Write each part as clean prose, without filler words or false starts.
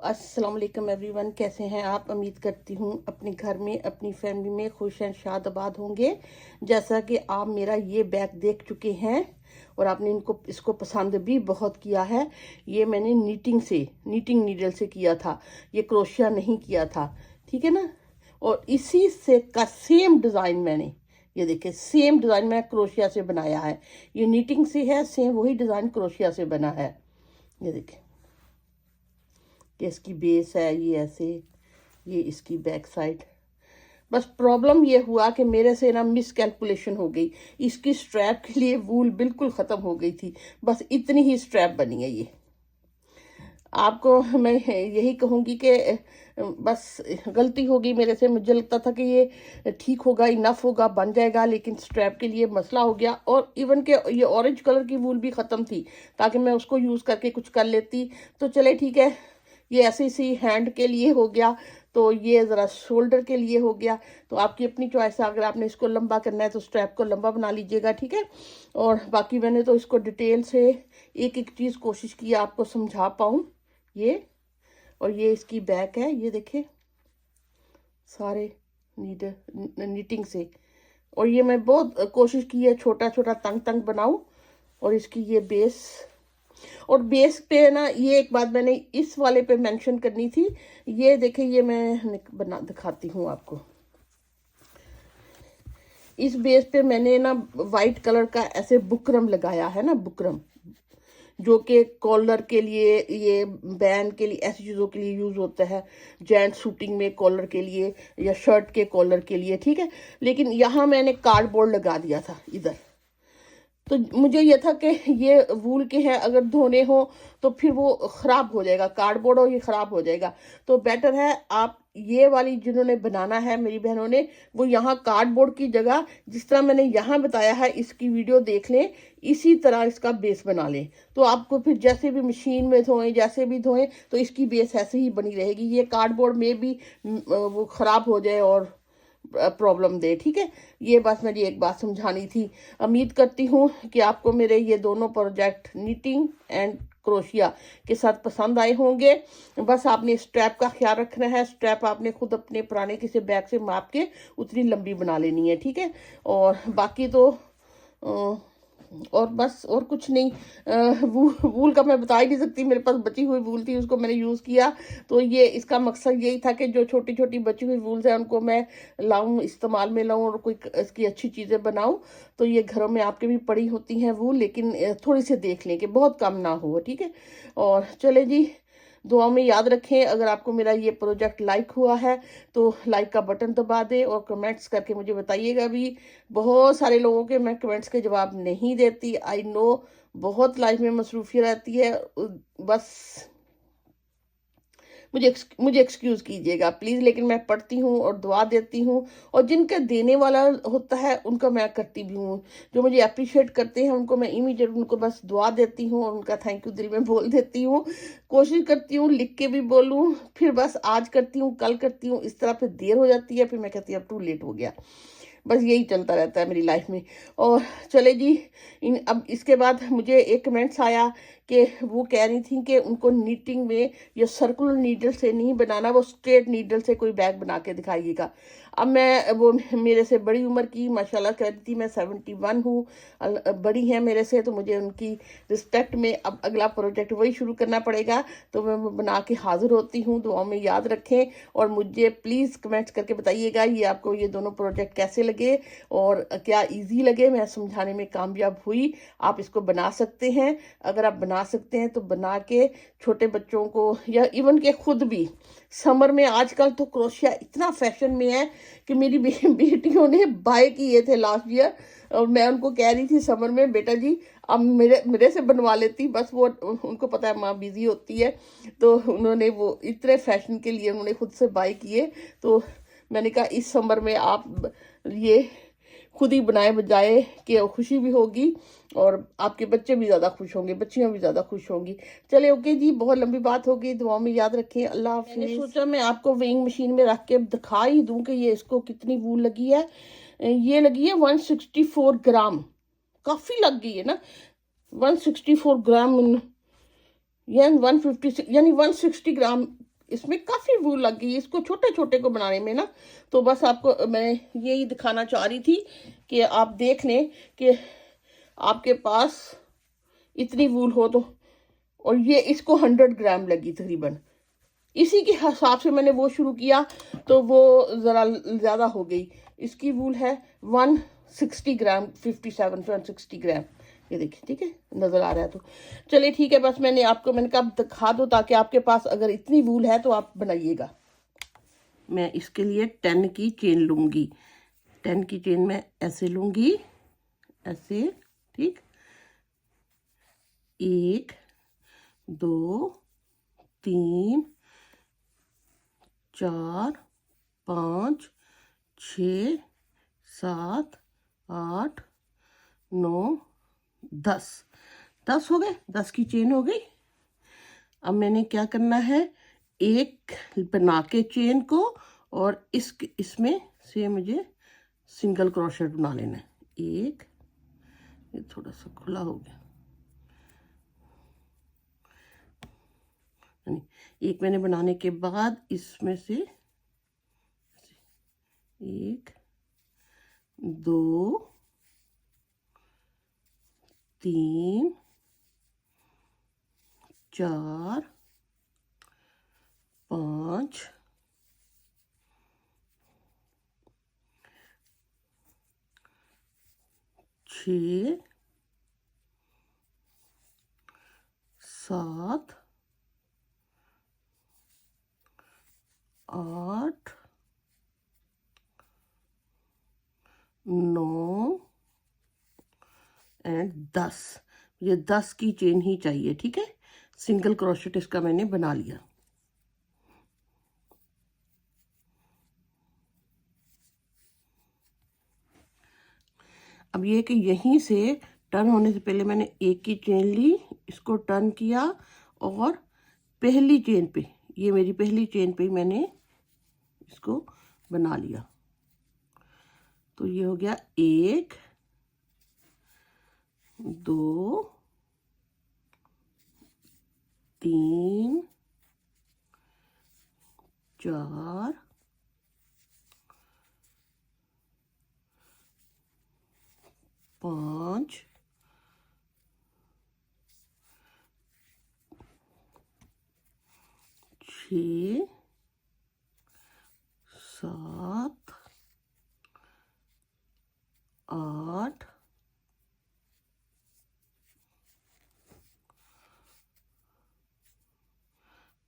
अस्सलाम वालेकुम एवरीवन, कैसे हैं आप। उम्मीद करती हूँ अपने घर में अपनी फैमिली में खुश एंड शाद आबाद होंगे। जैसा कि आप मेरा ये बैग देख चुके हैं और आपने इसको पसंद भी बहुत किया है। ये मैंने नीटिंग नीडल से किया था, ये क्रोशिया नहीं किया था, ठीक है ना। और इसी से का सेम डिज़ाइन मैंने, ये देखिए सेम डिज़ाइन मैं क्रोशिया से बनाया है। ये नीटिंग से है, सेम वही डिज़ाइन क्रोशिया से बना है। ये देखिए कि इसकी बेस है ये ऐसे, ये इसकी बैक साइड। बस प्रॉब्लम ये हुआ कि मेरे से ना मिस कैलकुलेशन हो गई। इसकी स्ट्रैप के लिए वूल बिल्कुल ख़त्म हो गई थी, बस इतनी ही स्ट्रैप बनी है। ये आपको मैं यही कहूँगी कि बस गलती होगी मेरे से। मुझे लगता था कि ये ठीक होगा, इनफ होगा, बन जाएगा, लेकिन स्ट्रैप के लिए मसला हो गया। और इवन के ये ऑरेंज कलर की वूल भी ख़त्म थी, ताकि मैं उसको यूज़ करके कुछ कर लेती। तो चले ठीक है, ये ऐसे सी हैंड के लिए हो गया, तो ये ज़रा शोल्डर के लिए हो गया। तो आपकी अपनी चॉइस है, अगर आपने इसको लंबा करना है तो स्ट्रैप को लंबा बना लीजिएगा, ठीक है। और बाकी मैंने तो इसको डिटेल से एक एक चीज़ कोशिश की आपको समझा पाऊँ। ये और ये इसकी बैक है, ये देखे सारे नीटिंग से। और ये मैं बहुत कोशिश की है छोटा छोटा तंग तंग बनाऊं। और इसकी ये बेस, और बेस पे ना ये एक बात मैंने इस वाले पे मेंशन करनी थी। ये देखिए, ये मैं बना दिखाती हूँ आपको। इस बेस पे मैंने ना वाइट कलर का ऐसे बुकरम लगाया है ना, बुकरम, जो कि कॉलर के लिए, ये बैन के लिए, ऐसी चीज़ों के लिए यूज़ होता है। जेंट शूटिंग में कॉलर के लिए या शर्ट के कॉलर के लिए, ठीक है। लेकिन यहाँ मैंने कार्डबोर्ड लगा दिया था इधर। तो मुझे ये था कि ये वूल के हैं, अगर धोने हो तो फिर वो ख़राब हो जाएगा, कार्डबोर्ड हो ये ख़राब हो जाएगा। तो बेटर है आप ये वाली जिन्होंने बनाना है मेरी बहनों ने, वो यहाँ कार्डबोर्ड की जगह जिस तरह मैंने यहाँ बताया है, इसकी वीडियो देख लें, इसी तरह इसका बेस बना लें। तो आपको फिर जैसे भी मशीन में धोएं, जैसे भी धोएं, तो इसकी बेस ऐसे ही बनी रहेगी। ये कार्डबोर्ड में भी वो ख़राब हो जाए और प्रॉब्लम दे, ठीक है। ये बस मेरी एक बात समझानी थी। उम्मीद करती हूँ कि आपको मेरे ये दोनों प्रोजेक्ट नीटिंग एंड क्रोशिया के साथ पसंद आए होंगे। बस आपने स्ट्रैप का ख्याल रखना है। स्ट्रैप आपने खुद अपने पुराने किसी बैग से माप के उतनी लंबी बना लेनी है, ठीक है। और बाकी तो और बस और कुछ नहीं। वूल का मैं बता ही नहीं सकती, मेरे पास बची हुई वूल थी, उसको मैंने यूज़ किया। तो ये इसका मकसद यही था कि जो छोटी छोटी बची हुई वूल्स हैं उनको मैं लाऊं, इस्तेमाल में लाऊं और कोई इसकी अच्छी चीज़ें बनाऊं। तो ये घरों में आपके भी पड़ी होती हैं वूल, लेकिन थोड़ी सी देख लें कि बहुत कम ना हो, ठीक है। और चले जी, दुआ में याद रखें। अगर आपको मेरा ये प्रोजेक्ट लाइक हुआ है तो लाइक का बटन दबा दें और कमेंट्स करके मुझे बताइएगा भी। बहुत सारे लोगों के मैं कमेंट्स के जवाब नहीं देती, आई नो, बहुत लाइफ में मसरूफियत रहती है। बस मुझे एक्सक्यूज़ कीजिएगा प्लीज़, लेकिन मैं पढ़ती हूँ और दुआ देती हूँ। और जिनका देने वाला होता है उनका मैं करती भी हूँ। जो मुझे अप्रिशिएट करते हैं उनको मैं इमीडिएट उनको बस दुआ देती हूँ और उनका थैंक यू दिल में बोल देती हूँ। कोशिश करती हूँ लिख के भी बोलूँ, फिर बस आज करती हूँ, कल करती हूँ, इस तरह फिर देर हो जाती है, फिर मैं कहती हूँ अब टू लेट हो गया। बस यही चलता रहता है मेरी लाइफ में। और चले जी, अब इसके बाद मुझे एक कमेंट्स आया कि वो कह रही थी कि उनको नीटिंग में ये सर्कुलर नीडल से नहीं बनाना, वो स्ट्रेट नीडल से कोई बैग बना के दिखाइएगा। अब मैं, वो मेरे से बड़ी उम्र की माशाल्लाह कह रही थी, मैं 71 हूँ, बड़ी हैं मेरे से, तो मुझे उनकी रिस्पेक्ट में अब अगला प्रोजेक्ट वही शुरू करना पड़ेगा। तो मैं बना के हाजिर होती हूँ, दुआ में याद रखें। और मुझे प्लीज़ कमेंट्स करके बताइएगा ये आपको ये दोनों प्रोजेक्ट कैसे लगे और क्या इजी लगे। मैं समझाने में कामयाब हुई। आप इसको बना सकते हैं, अगर आप बना सकते हैं तो बना के छोटे बच्चों को, या इवन के खुद भी समर में, आजकल तो क्रोशिया इतना फैशन में है कि मेरी बेटियों ने बाय किए थे लास्ट ईयर। और मैं उनको कह रही थी समर में, बेटा जी अब मेरे से बनवा लेती, बस वो उनको पता है माँ बिजी होती है, तो उन्होंने वो इतने फैशन के लिए उन्होंने खुद से बाय किए। तो मैंने कहा इस समर में आप ये खुद ही बनाए बजाए कि खुशी भी होगी और आपके बच्चे भी ज़्यादा खुश होंगे, बच्चियाँ भी ज़्यादा खुश होंगी। चले ओके जी, बहुत लंबी बात हो गई, दुआ में याद रखें। अल्लाह हाफिज़। मैंने सोचा मैं आपको वेइंग मशीन में रख के दिखा ही दूँ कि ये इसको कितनी वूल लगी है। ये लगी है 164 ग्राम, काफ़ी लग गई है ना। 164 ग्राम यानी 156 यानी 160 ग्राम इसमें काफ़ी वूल लग गई, इसको छोटे छोटे को बनाने में ना। तो बस आपको मैं यही दिखाना चाह रही थी कि आप देख लें कि आपके पास इतनी वूल हो तो। और ये इसको 100 ग्राम लगी तकरीबन, इसी के हिसाब से मैंने वो शुरू किया, तो वो ज़रा ज़्यादा हो गई। इसकी वूल है 160 ग्राम, 160 ग्राम, ये देखिए, ठीक है, नज़र आ रहा है तो चलिए ठीक है। बस मैंने कहा दिखा दो ताकि आपके पास अगर इतनी वूल है तो आप बनाइएगा। मैं इसके लिए 10 की चेन लूँगी। 10 की चेन मैं ऐसे लूँगी, ऐसे, ठीक, 1 2 3 4 5 6 7 8 9 10 10 हो गए, 10 की चेन हो गई। अब मैंने क्या करना है, एक बना के चेन को, और इसमें से मुझे सिंगल क्रोशेट बना लेना है। एक, ये थोड़ा सा खुला हो गया, एक मैंने बनाने के बाद इसमें से 1 2 3 4 5 6 7 8 9 एंड 10। ये 10 की चेन ही चाहिए, ठीक है। सिंगल क्रोशेट इसका मैंने बना लिया। अब ये कि यहीं से टर्न होने से पहले मैंने एक की चेन ली, इसको टर्न किया, और पहली चेन पे, ये मेरी पहली चेन पे मैंने इसको बना लिया। तो ये हो गया 1 2 3 4 5 6 7 8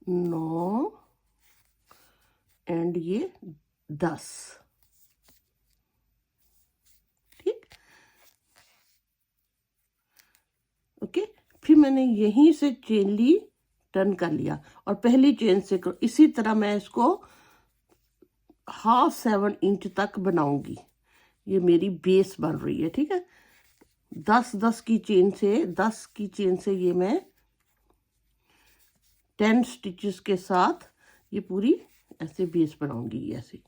9 एंड ये 10, ठीक, ओके। फिर मैंने यहीं से चेन ली, टर्न कर लिया, और पहली चेन से इसी तरह मैं इसको 7.5 इंच तक बनाऊंगी। ये मेरी बेस बन रही है, ठीक है। 10 की चेन से, 10 की चेन से ये मैं 10 स्टिचेस के साथ ये पूरी ऐसे बेस बनाऊंगी, ऐसे।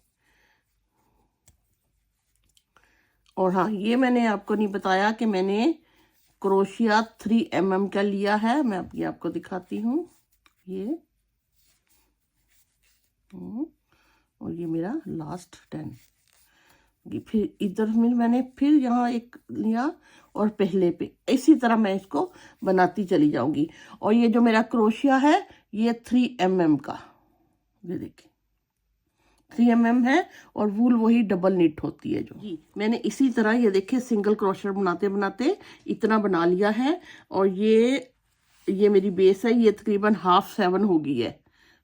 और हाँ, ये मैंने आपको नहीं बताया कि मैंने क्रोशिया 3 mm का लिया है। मैं ये आपको दिखाती हूँ, ये और ये मेरा लास्ट 10। फिर इधर में मैंने फिर यहाँ एक लिया, और पहले पे इसी तरह मैं इसको बनाती चली जाऊंगी। और ये जो मेरा क्रोशिया है ये 3 mm का, ये देखिए 3 mm है, और वूल वही डबल निट होती है जो। जी, मैंने इसी तरह ये देखिए सिंगल क्रोशर बनाते बनाते इतना बना लिया है। और ये मेरी बेस है, ये तकरीबन 7.5 हो गई है,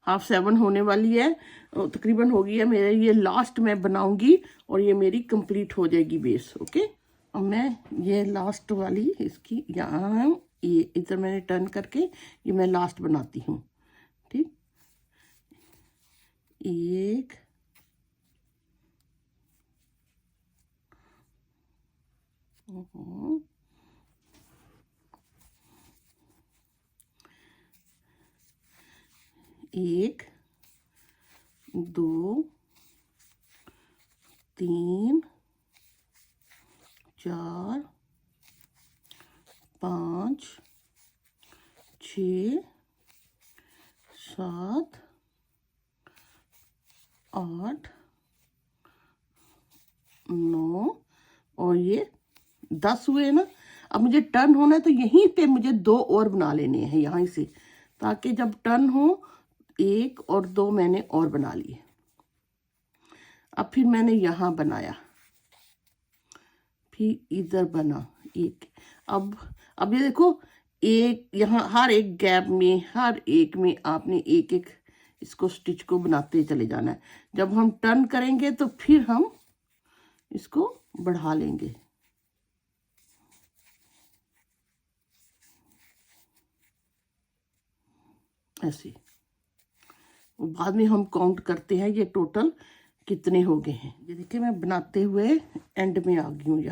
7.5 होने वाली है, तकरीबन हो गई है। मेरे ये लास्ट मैं बनाऊंगी और ये मेरी कंप्लीट हो जाएगी बेस, ओके। अब मैं ये लास्ट वाली इसकी यहाँ, ये इधर मैंने टर्न करके ये मैं लास्ट बनाती हूँ, ठीक। 1 1 2 3 4 5 6 7 8 9 और ये 10 हुए ना। अब मुझे टर्न होना है तो यहीं पे मुझे 2 और बना लेने हैं यहाँ से, ताकि जब टर्न हो 1 और 2 मैंने और बना लिए। अब फिर मैंने यहाँ बनाया, फिर इधर बना एक। अब ये देखो, एक यहाँ हर एक गैप में, हर एक में आपने एक एक इसको स्टिच को बनाते चले जाना है। जब हम टर्न करेंगे तो फिर हम इसको बढ़ा लेंगे। ऐसे बाद में हम काउंट करते हैं ये टोटल कितने हो गए हैं। ये देखिए मैं बनाते हुए एंड में आ गई हूँ।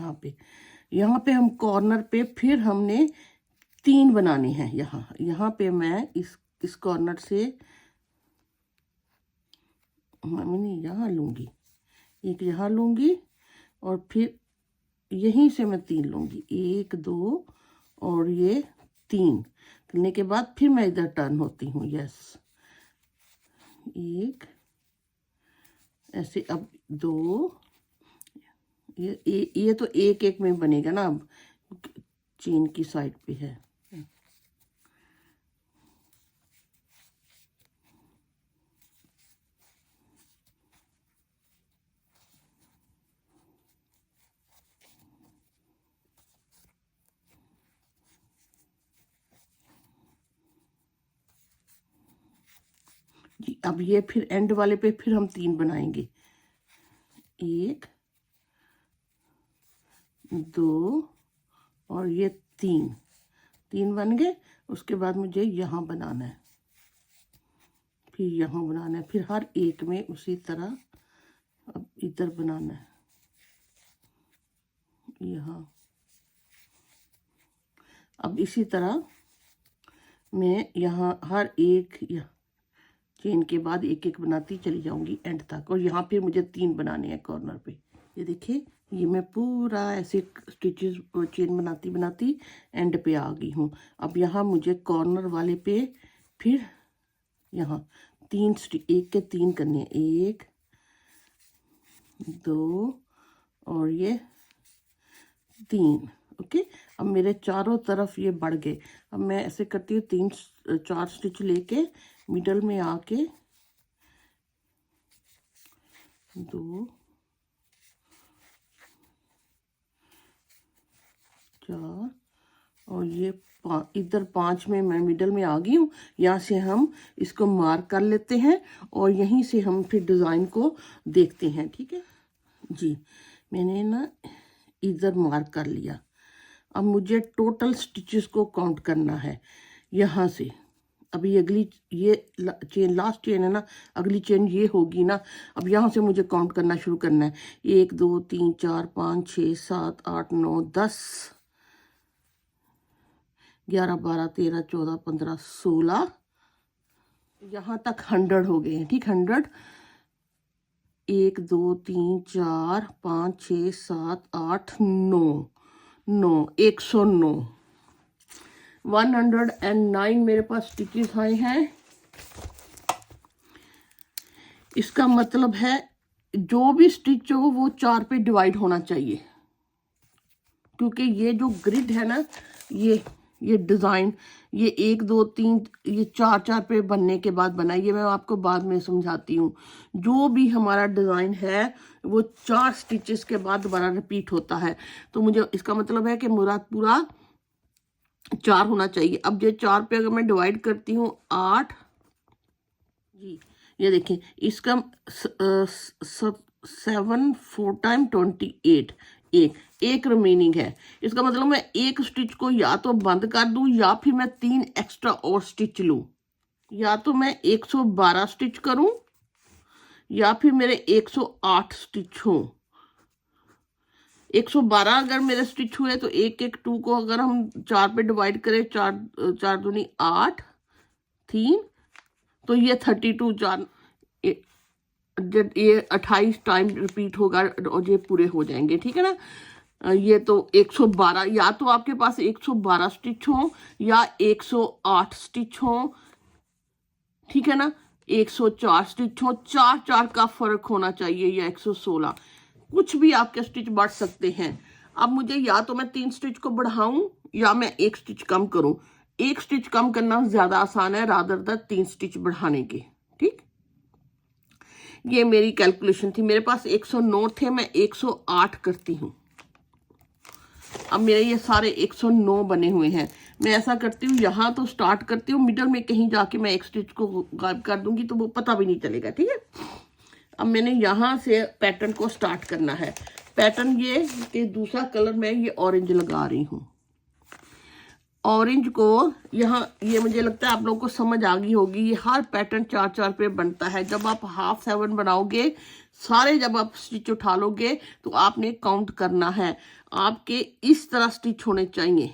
यहाँ पे हम कॉर्नर पे फिर हमने 3 बनाने हैं। यहाँ पे मैं इस कॉर्नर से मैंने यहाँ लूँगी, एक यहाँ लूँगी और फिर यहीं से मैं 3 लूँगी, 1 2 और ये 3 करने के बाद फिर मैं इधर टर्न होती हूँ। यस, 1 ऐसे, अब 2, ये तो एक एक में बनेगा ना, अब चेन की साइड पे है। जी, अब ये फिर एंड वाले पे फिर हम 3 बनाएंगे, 1 2 और ये 3 बन गए। उसके बाद मुझे यहाँ बनाना है, फिर यहाँ बनाना है, फिर हर एक में उसी तरह अब इधर बनाना है, यहाँ। अब इसी तरह मैं यहाँ हर एक चेन के बाद एक एक बनाती चली जाऊंगी एंड तक। और यहाँ पे मुझे 3 बनाने हैं कॉर्नर पे। ये देखिए, ये मैं पूरा ऐसे स्टिचेस चेन बनाती बनाती एंड पे आ गई हूँ। अब यहाँ मुझे कॉर्नर वाले पे फिर यहाँ 3 एक के 3 करने हैं, 1 2 और ये 3। ओके, अब मेरे चारों तरफ ये बढ़ गए। अब मैं ऐसे करती हूँ, 4 स्टिच लेके मिडल में आके 2 4 और ये इधर 5 में मैं मिडल में आ गई हूँ। यहाँ से हम इसको मार्क कर लेते हैं और यहीं से हम फिर डिज़ाइन को देखते हैं। ठीक है जी, मैंने ना इधर मार्क कर लिया। अब मुझे टोटल स्टिचेस को काउंट करना है यहाँ से। अभी अगली ये चेन लास्ट चेन है ना, अगली चेन ये होगी ना। अब यहाँ से मुझे काउंट करना शुरू करना है, 1 2 3 4 5 6 7 8 9 10 11 12 13 14 15 16 यहाँ तक 100 हो गए हैं। ठीक, 100 1 2 3 4 5 6 7 8 9 109 109 मेरे पास स्टिचेस आए हैं। इसका मतलब है जो भी स्टिच हो वो 4 पे डिवाइड होना चाहिए, क्योंकि ये जो ग्रिड है ना, ये डिज़ाइन ये 1 2 3 ये 4 पे बनने के बाद बना। ये मैं आपको बाद में समझाती हूँ। जो भी हमारा डिज़ाइन है वो 4 स्टिचेस के बाद दोबारा रिपीट होता है। तो मुझे इसका मतलब है कि मुराद पूरा 4 होना चाहिए। अब ये 4 पे अगर मैं डिवाइड करती हूँ 8 जी, ये देखिए इसका 7 4 टाइम 28 एक रिमेनिंग है। इसका मतलब मैं एक स्टिच को या तो बंद कर दूं या फिर मैं 3 एक्स्ट्रा और स्टिच लूं। या तो मैं 112 स्टिच करूं या फिर मेरे 108 स्टिच हो। 112 अगर मेरे स्टिच हुए तो 1 1 2 को अगर हम 4 पे डिवाइड करें, 4 दूनी 8 3 तो ये 32 4 ये 28 टाइम रिपीट होगा और ये पूरे हो जाएंगे। ठीक है ना। ये तो 112, या तो आपके पास 112 स्टिच हो या 108 स्टिच हो। ठीक है ना। 104 स्टिच हो, 4 का फर्क होना चाहिए, या 116, कुछ भी आपके स्टिच बढ़ सकते हैं। अब मुझे या तो मैं 3 स्टिच को बढ़ाऊं या मैं 1 स्टिच कम करूं। 1 स्टिच कम करना ज्यादा आसान है रादर दैन 3 स्टिच बढ़ाने के। ठीक, ये मेरी कैलकुलेशन थी। मेरे पास 109 थे, मैं 108 करती हूँ। अब मेरे ये सारे 109 बने हुए हैं। मैं ऐसा करती हूँ, यहाँ तो स्टार्ट करती हूँ, मिडल में कहीं जाके मैं 1 स्टिच को गायब कर दूंगी तो वो पता भी नहीं चलेगा। ठीक है, अब मैंने यहाँ से पैटर्न को स्टार्ट करना है। पैटर्न ये कि दूसरा कलर मैं ये ऑरेंज लगा रही हूँ। ऑरेंज को यहाँ, ये मुझे लगता है आप लोगों को समझ आ गई होगी। ये हर पैटर्न 4 पे बनता है। जब आप हाफ 7 बनाओगे, सारे जब आप स्टिच उठा लोगे तो आपने काउंट करना है। आपके इस तरह स्टिच होने चाहिए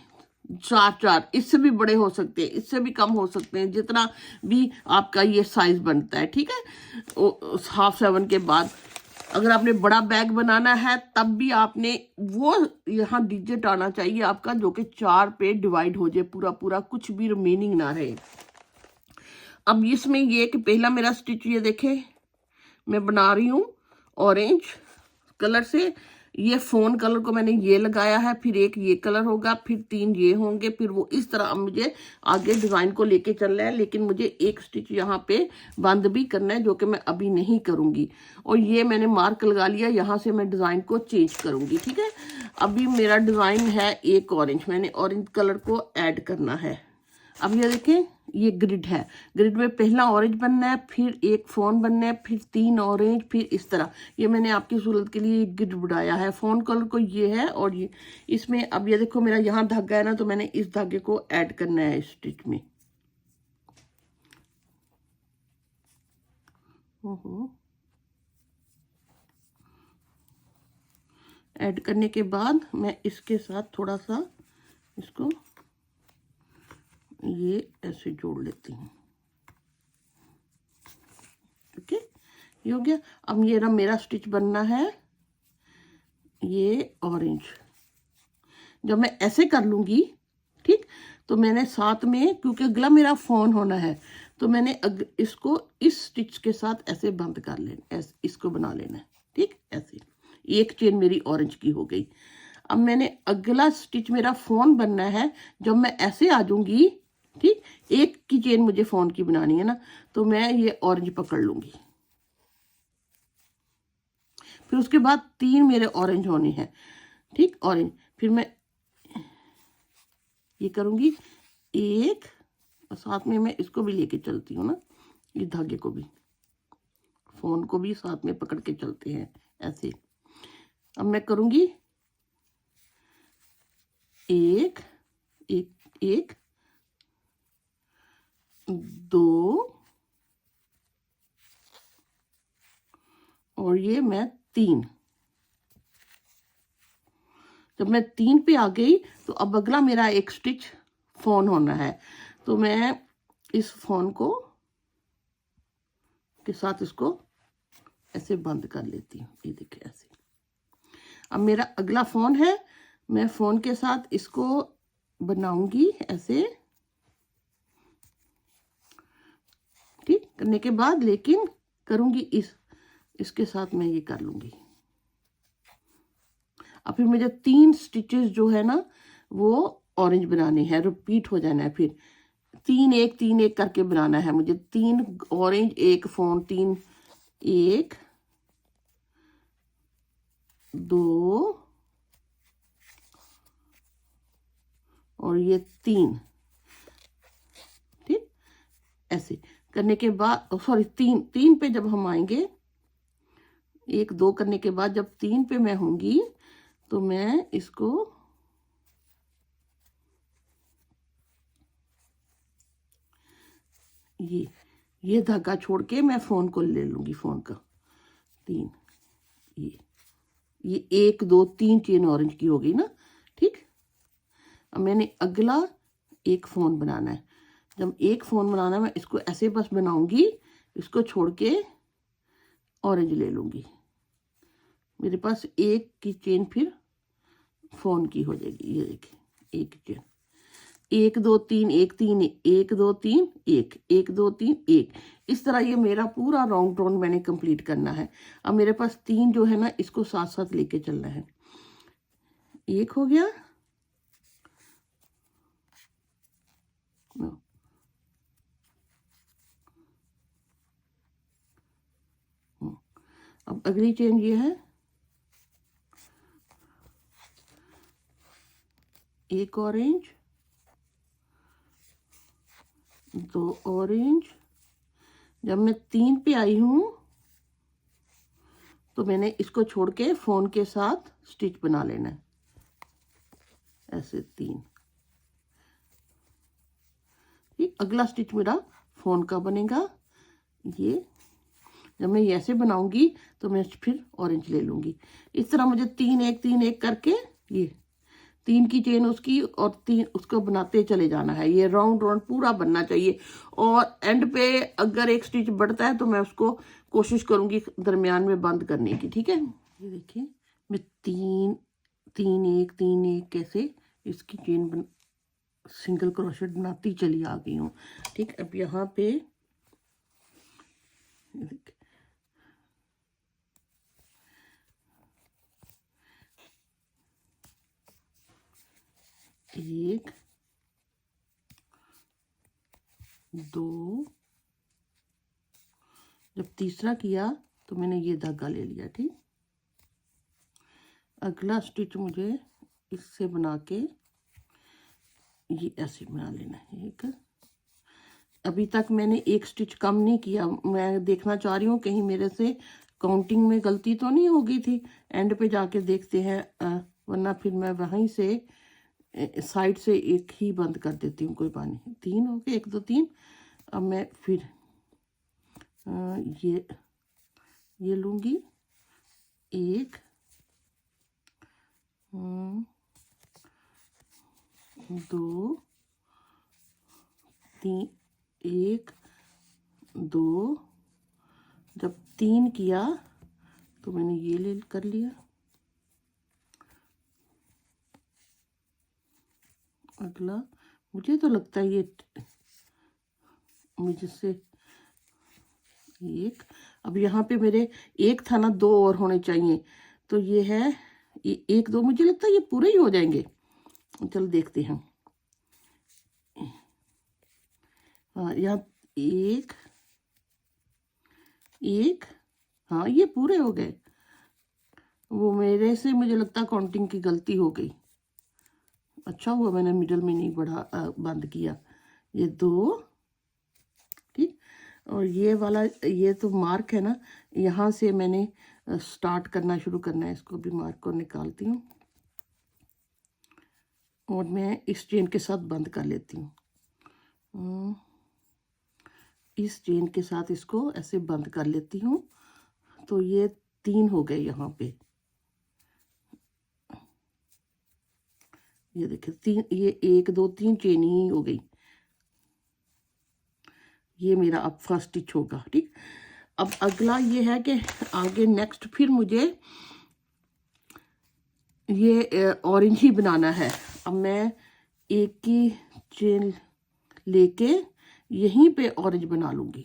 4, इससे भी बड़े हो सकते हैं, इससे भी कम हो सकते हैं, जितना भी आपका ये साइज बनता है। ठीक है, हाफ 7 के बाद अगर आपने बड़ा बैग बनाना है तब भी आपने वो यहाँ डिजिट आना चाहिए आपका, जो कि 4 पे डिवाइड हो जाए पूरा पूरा, कुछ भी रिमेनिंग ना रहे। अब इसमें ये कि पहला मेरा स्टिच ये देखे मैं बना रही हूँ ऑरेंज कलर से। ये फोन कलर को मैंने ये लगाया है, फिर एक ये कलर होगा, फिर 3 ये होंगे, फिर वो इस तरह। अब मुझे आगे डिजाइन को लेके चलना है, लेकिन मुझे 1 स्टिच यहाँ पे बंद भी करना है, जो कि मैं अभी नहीं करूंगी। और ये मैंने मार्क लगा लिया, यहाँ से मैं डिजाइन को चेंज करूंगी। ठीक है, अभी मेरा डिजाइन है एक ऑरेंज, मैंने ऑरेंज कलर को ऐड करना है। अब ये देखें, ये ग्रिड है। ग्रिड में पहला ऑरेंज बनना है, फिर एक फोन बनना है, फिर 3 ऑरेंज, फिर इस तरह। ये मैंने आपकी सूरत के लिए ग्रिड बनाया है। फोन कलर को ये है, और ये इसमें अब ये देखो मेरा यहाँ धागा है ना, तो मैंने इस धागे को ऐड करना है इस स्टिच में। ऐड करने के बाद मैं इसके साथ थोड़ा सा इसको ये ऐसे जोड़ लेती हूँ। ओके, ये हो गया। अब ये ना मेरा स्टिच बनना है ये ऑरेंज। जब मैं ऐसे कर लूंगी, ठीक, तो मैंने साथ में, क्योंकि अगला मेरा फोन होना है, तो मैंने इसको इस स्टिच के साथ ऐसे बंद कर लेना, ऐसे इसको बना लेना है। ठीक, ऐसे एक चेन मेरी ऑरेंज की हो गई। अब मैंने अगला स्टिच मेरा फोन बनना है। जब मैं ऐसे आ जाऊंगी, ठीक, एक की चेन मुझे फोन की बनानी है ना, तो मैं ये ऑरेंज पकड़ लूंगी। फिर उसके बाद 3 मेरे ऑरेंज होने हैं। ठीक, ऑरेंज, फिर मैं ये करूंगी एक, और साथ में मैं इसको भी लेके चलती हूँ ना, इस धागे को भी, फोन को भी साथ में पकड़ के चलते हैं ऐसे। अब मैं करूंगी एक एक एक 2 और ये मैं 3। जब मैं 3 पे आ गई तो अब अगला मेरा एक स्टिच फोन होना है, तो मैं इस फोन को के साथ इसको ऐसे बंद कर लेती हूँ। ये देखिए ऐसे। अब मेरा अगला फोन है, मैं फोन के साथ इसको बनाऊंगी ऐसे। ठीक, करने के बाद लेकिन करूंगी इसके साथ मैं ये कर लूंगी। अब फिर मुझे 3 स्टिचेस जो है ना वो ऑरेंज बनाने हैं, रिपीट हो जाना है। फिर 3 1 करके बनाना है मुझे। 3 ऑरेंज, 1 फोन, 3 1 2 और ये 3। ठीक, ऐसे करने के बाद, सॉरी, 3 पे जब हम आएंगे, 1 2 करने के बाद जब 3 पे मैं होंगी, तो मैं इसको ये धागा छोड़ के मैं फोन को ले लूंगी, फोन का 3, ये 1 2 3 चेन ऑरेंज की हो गई ना। ठीक, अब मैंने अगला एक फोन बनाना है। जब एक फोन बनाना है, मैं इसको ऐसे बस बनाऊंगी, इसको छोड़ के ऑरेंज ले लूंगी। मेरे पास एक की चेन फिर फोन की हो जाएगी। ये देखिए, एक चेन। 1 2 3 1 3 1 2 3 1 1 2 3 1, इस तरह ये मेरा पूरा राउंड राउंड मैंने कंप्लीट करना है। अब मेरे पास 3 जो है ना, इसको साथ साथ लेके चलना है। 1 हो गया, अब अगली चेन ये है, 1 ऑरेंज, 2 ऑरेंज। जब मैं 3 पे आई हूं तो मैंने इसको छोड़ के फोन के साथ स्टिच बना लेना है, ऐसे 3। ठीक, अगला स्टिच मेरा फोन का बनेगा। ये जब मैं ऐसे बनाऊंगी तो मैं फिर ऑरेंज ले लूंगी। इस तरह मुझे 3 1 3 1 करके ये 3 की चेन उसकी और 3 उसको बनाते चले जाना है। ये राउंड राउंड पूरा बनना चाहिए। और एंड पे अगर एक स्टिच बढ़ता है तो मैं उसको कोशिश करूंगी दरमियान में बंद करने की। ठीक है, ये देखिए मैं 3 3 1 3 1 कैसे इसकी चेन सिंगल क्रोशेट बनाती चली आ गई हूँ। ठीक, अब यहाँ पे एक, 2, जब तीसरा किया तो मैंने ये धागा ले लिया। ठीक, अगला स्टिच मुझे इससे बना के ये ऐसे बना लेना है। एक, अभी तक मैंने एक स्टिच कम नहीं किया। मैं देखना चाह रही हूँ कहीं मेरे से काउंटिंग में गलती तो नहीं हो गई थी। एंड पे जाके देखते हैं, वरना फिर मैं वहीं से साइड से एक ही बंद कर देती हूँ। कोई बात नहीं, 3 हो गए, 1 2 3। अब मैं फिर ये लूँगी, 1 2 3 1 2। जब 3 किया तो मैंने ये ले कर लिया। अगला मुझे तो लगता है ये मुझे से 1, अब यहाँ पे मेरे 1 था ना, 2 और होने चाहिए। तो ये है 1 2, मुझे लगता है ये पूरे ही हो जाएंगे। चलो देखते हैं। हाँ, यहाँ 1 1, हाँ ये पूरे हो गए। वो मेरे से मुझे लगता है काउंटिंग की गलती हो गई। अच्छा हुआ मैंने मिडल में नहीं बंद किया। ये 2, ठीक, और ये वाला ये तो मार्क है ना, यहाँ से मैंने स्टार्ट करना शुरू करना है। इसको भी मार्क को निकालती हूँ और मैं इस चेन के साथ बंद कर लेती हूँ। इस चेन के साथ इसको ऐसे बंद कर लेती हूँ। तो ये 3 हो गए यहाँ पे। ये देखिए 3, ये 1 2 3 चेन ही हो गई। ये मेरा अब फर्स्ट स्टिच होगा। ठीक, अब अगला ये है कि आगे नेक्स्ट फिर मुझे ये ऑरेंज ही बनाना है। अब मैं एक की चेन लेके यहीं पे ऑरेंज बना लूंगी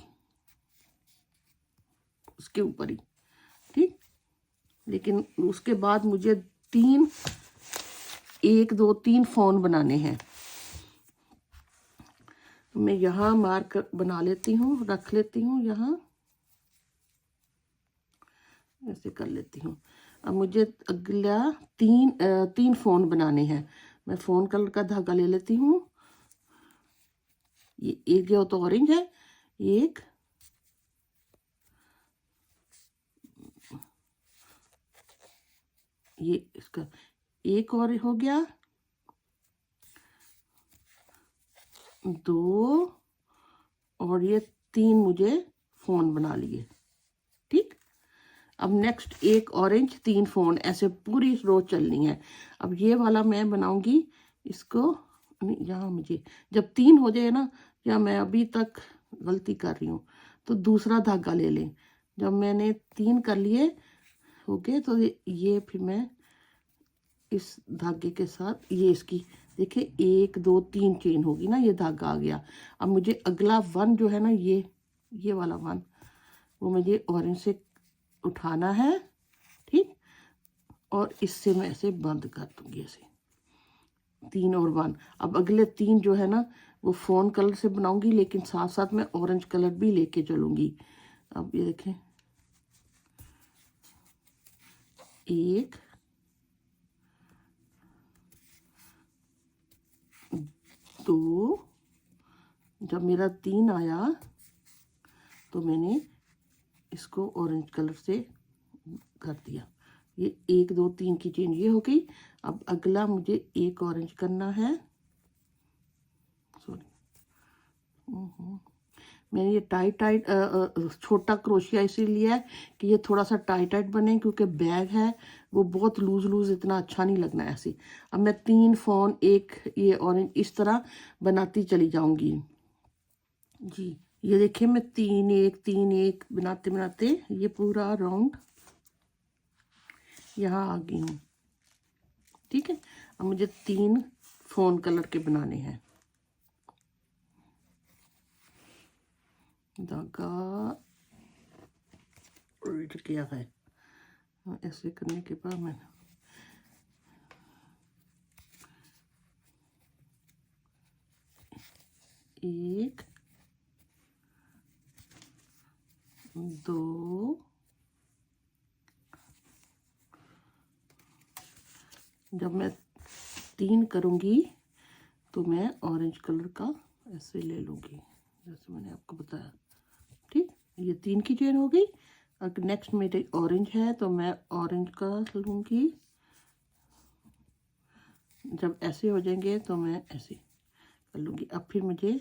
उसके ऊपर ही। ठीक, लेकिन उसके बाद मुझे 3 1 2 3 फोन बनाने हैं। मैं यहाँ मार्क बना लेती हूँ, रख लेती हूँ, यहाँ ऐसे कर लेती हूँ। अब मुझे अगला 3 फोन बनाने हैं। मैं फोन कलर का धागा ले लेती हूँ। ये एक जो तो ऑरेंज है, एक, ये इसका एक और हो गया, 2 और ये 3 मुझे फोन बना लिए। ठीक, अब नेक्स्ट एक ऑरेंज 3 फोन, ऐसे पूरी रो चलनी है। अब ये वाला मैं बनाऊंगी इसको, यहाँ मुझे जब 3 हो जाए ना, या मैं अभी तक गलती कर रही हूँ, तो दूसरा धागा ले लें। जब मैंने 3 कर लिए हो गए तो ये फिर मैं इस धागे के साथ ये इसकी देखिए 1 2 3 चेन होगी ना, ये धागा आ गया। अब मुझे अगला 1 जो है ना, ये वाला 1 वो मुझे ऑरेंज से उठाना है, ठीक। और इससे मैं ऐसे बंद कर दूंगी, ऐसे 3 और 1। अब अगले 3 जो है ना वो फोन कलर से बनाऊंगी, लेकिन साथ साथ मैं ऑरेंज कलर भी लेके चलूंगी। अब ये देखें, 1 2, जब मेरा 3 आया तो मैंने इसको ऑरेंज कलर से कर दिया। ये 1 2 3 की चेन ये हो गई। अब अगला मुझे एक ऑरेंज करना है, सॉरी मैंने ये टाइट छोटा क्रोशिया इसीलिए लिया है कि ये थोड़ा सा टाइट बने, क्योंकि बैग है वो बहुत लूज इतना अच्छा नहीं लगना है ऐसे। अब मैं 3 फोन 1 ये ऑरेंज इस तरह बनाती चली जाऊंगी जी। ये देखिए मैं 3 1 बनाते बनाते ये पूरा राउंड यहाँ आ गई हूँ, ठीक है। अब मुझे 3 फोन कलर के बनाने हैं। धागा उल्ट किया है, ऐसे करने के बाद मैं 1 2 जब मैं 3 करूँगी तो मैं ऑरेंज कलर का ऐसे ले लूँगी, जैसे मैंने आपको बताया, ठीक। ये 3 की चेन हो गई। अब नेक्स्ट मेरे ऑरेंज है तो मैं ऑरेंज का लूँगी। जब ऐसे हो जाएंगे तो मैं ऐसे कर लूँगी। अब फिर मुझे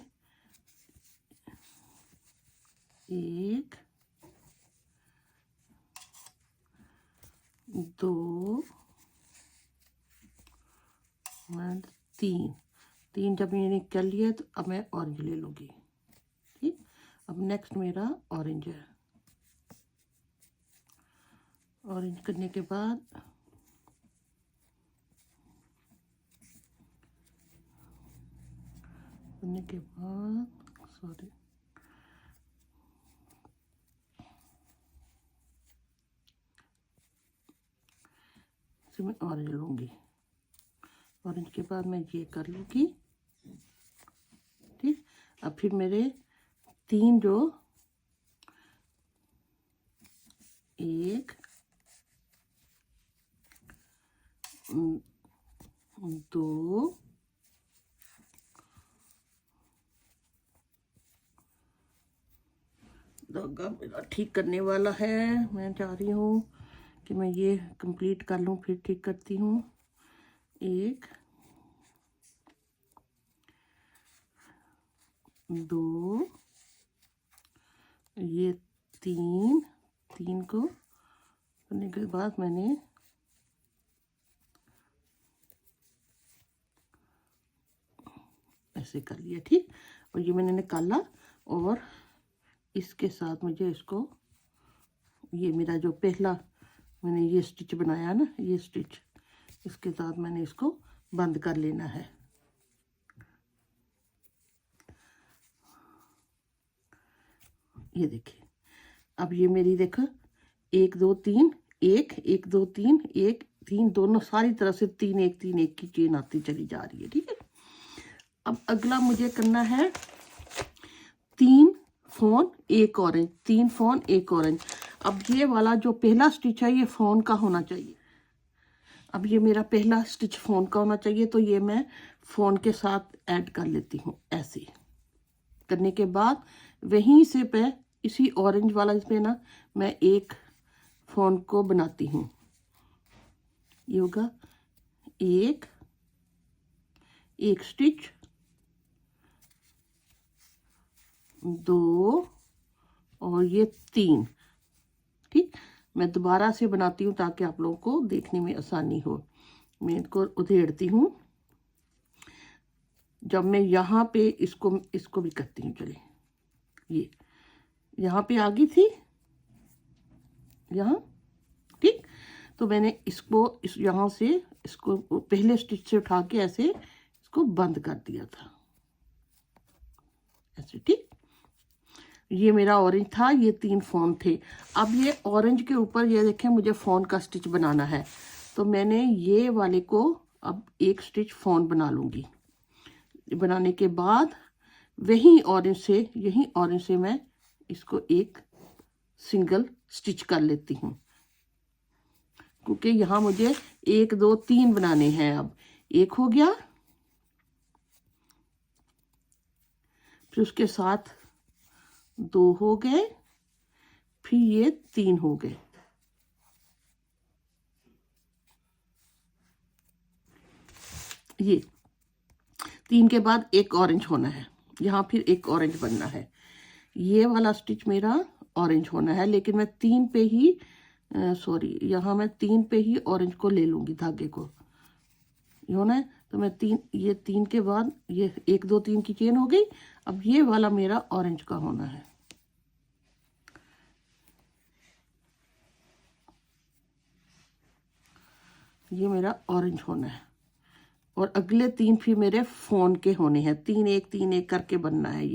1 2 और 3 जब मैंने कर लिया तो अब मैं ऑरेंज ले लूँगी, ठीक। अब नेक्स्ट मेरा ऑरेंज है। ऑरेंज करने के बाद सॉरी इसे मैं ऑरेंज लूँगी। ऑरेंज के बाद मैं ये कर लूँगी, ठीक। अब फिर मेरे 3 जो 1 2 धागा मेरा ठीक करने वाला है। मैं चाह रही हूँ कि मैं ये कंप्लीट कर लूँ, फिर ठीक करती हूँ। 1 2 ये 3 को करने के बाद मैंने ऐसे कर लिया, ठीक। और ये मैंने निकाला और इसके साथ मुझे इसको, ये मेरा जो पहला मैंने ये स्टिच बनाया ना, ये स्टिच इसके साथ मैंने इसको बंद कर लेना है। ये देखिए अब ये मेरी देखो 1 2 3 1 1 2 3 1 3 दोनों सारी तरह से 3 1 3 1 की चेन आती चली जा रही है, ठीक है। अब अगला मुझे करना है 3 फोन 1 ऑरेंज, 3 फोन 1 ऑरेंज। अब ये वाला जो पहला स्टिच है ये फोन का होना चाहिए। अब ये मेरा पहला स्टिच फोन का होना चाहिए, तो ये मैं फोन के साथ ऐड कर लेती हूँ। ऐसे करने के बाद वहीं से पे इसी ऑरेंज वाला इसमें ना मैं एक फोन को बनाती हूँ। ये होगा एक स्टिच, 2 और ये 3, ठीक। मैं दोबारा से बनाती हूँ ताकि आप लोगों को देखने में आसानी हो। मैं इनको उधेड़ती हूँ। जब मैं यहाँ पे इसको भी करती हूँ, चलिए ये यहाँ पे आ गई थी यहाँ, ठीक। तो मैंने इसको यहाँ से इसको पहले स्टिच से उठा के ऐसे इसको इसको बंद कर दिया था ऐसे। ठीक, ये मेरा ऑरेंज था, ये 3 फोन थे। अब ये ऑरेंज के ऊपर ये देखें मुझे फोन का स्टिच बनाना है, तो मैंने ये वाले को अब एक स्टिच फोन बना लूंगी। बनाने के बाद यही ऑरेंज से मैं इसको एक सिंगल स्टिच कर लेती हूँ, क्योंकि यहाँ मुझे 1 2 3 बनाने हैं। अब एक हो गया, फिर उसके साथ 2 हो गए, फिर ये 3 हो गए। ये 3 के बाद एक ऑरेंज होना है, यहाँ फिर एक ऑरेंज बनना है। ये वाला स्टिच मेरा ऑरेंज होना है, लेकिन मैं 3 पे ही यहाँ मैं 3 पे ही ऑरेंज को ले लूंगी, धागे को ये होना है। तो मैं 3 के बाद ये 1 2 3 की चेन हो गई। अब ये वाला मेरा ऑरेंज का होना है। ये मेरा ऑरेंज होना है, और अगले 3 फिर मेरे फोन के होने हैं। 3 1 करके बनना है।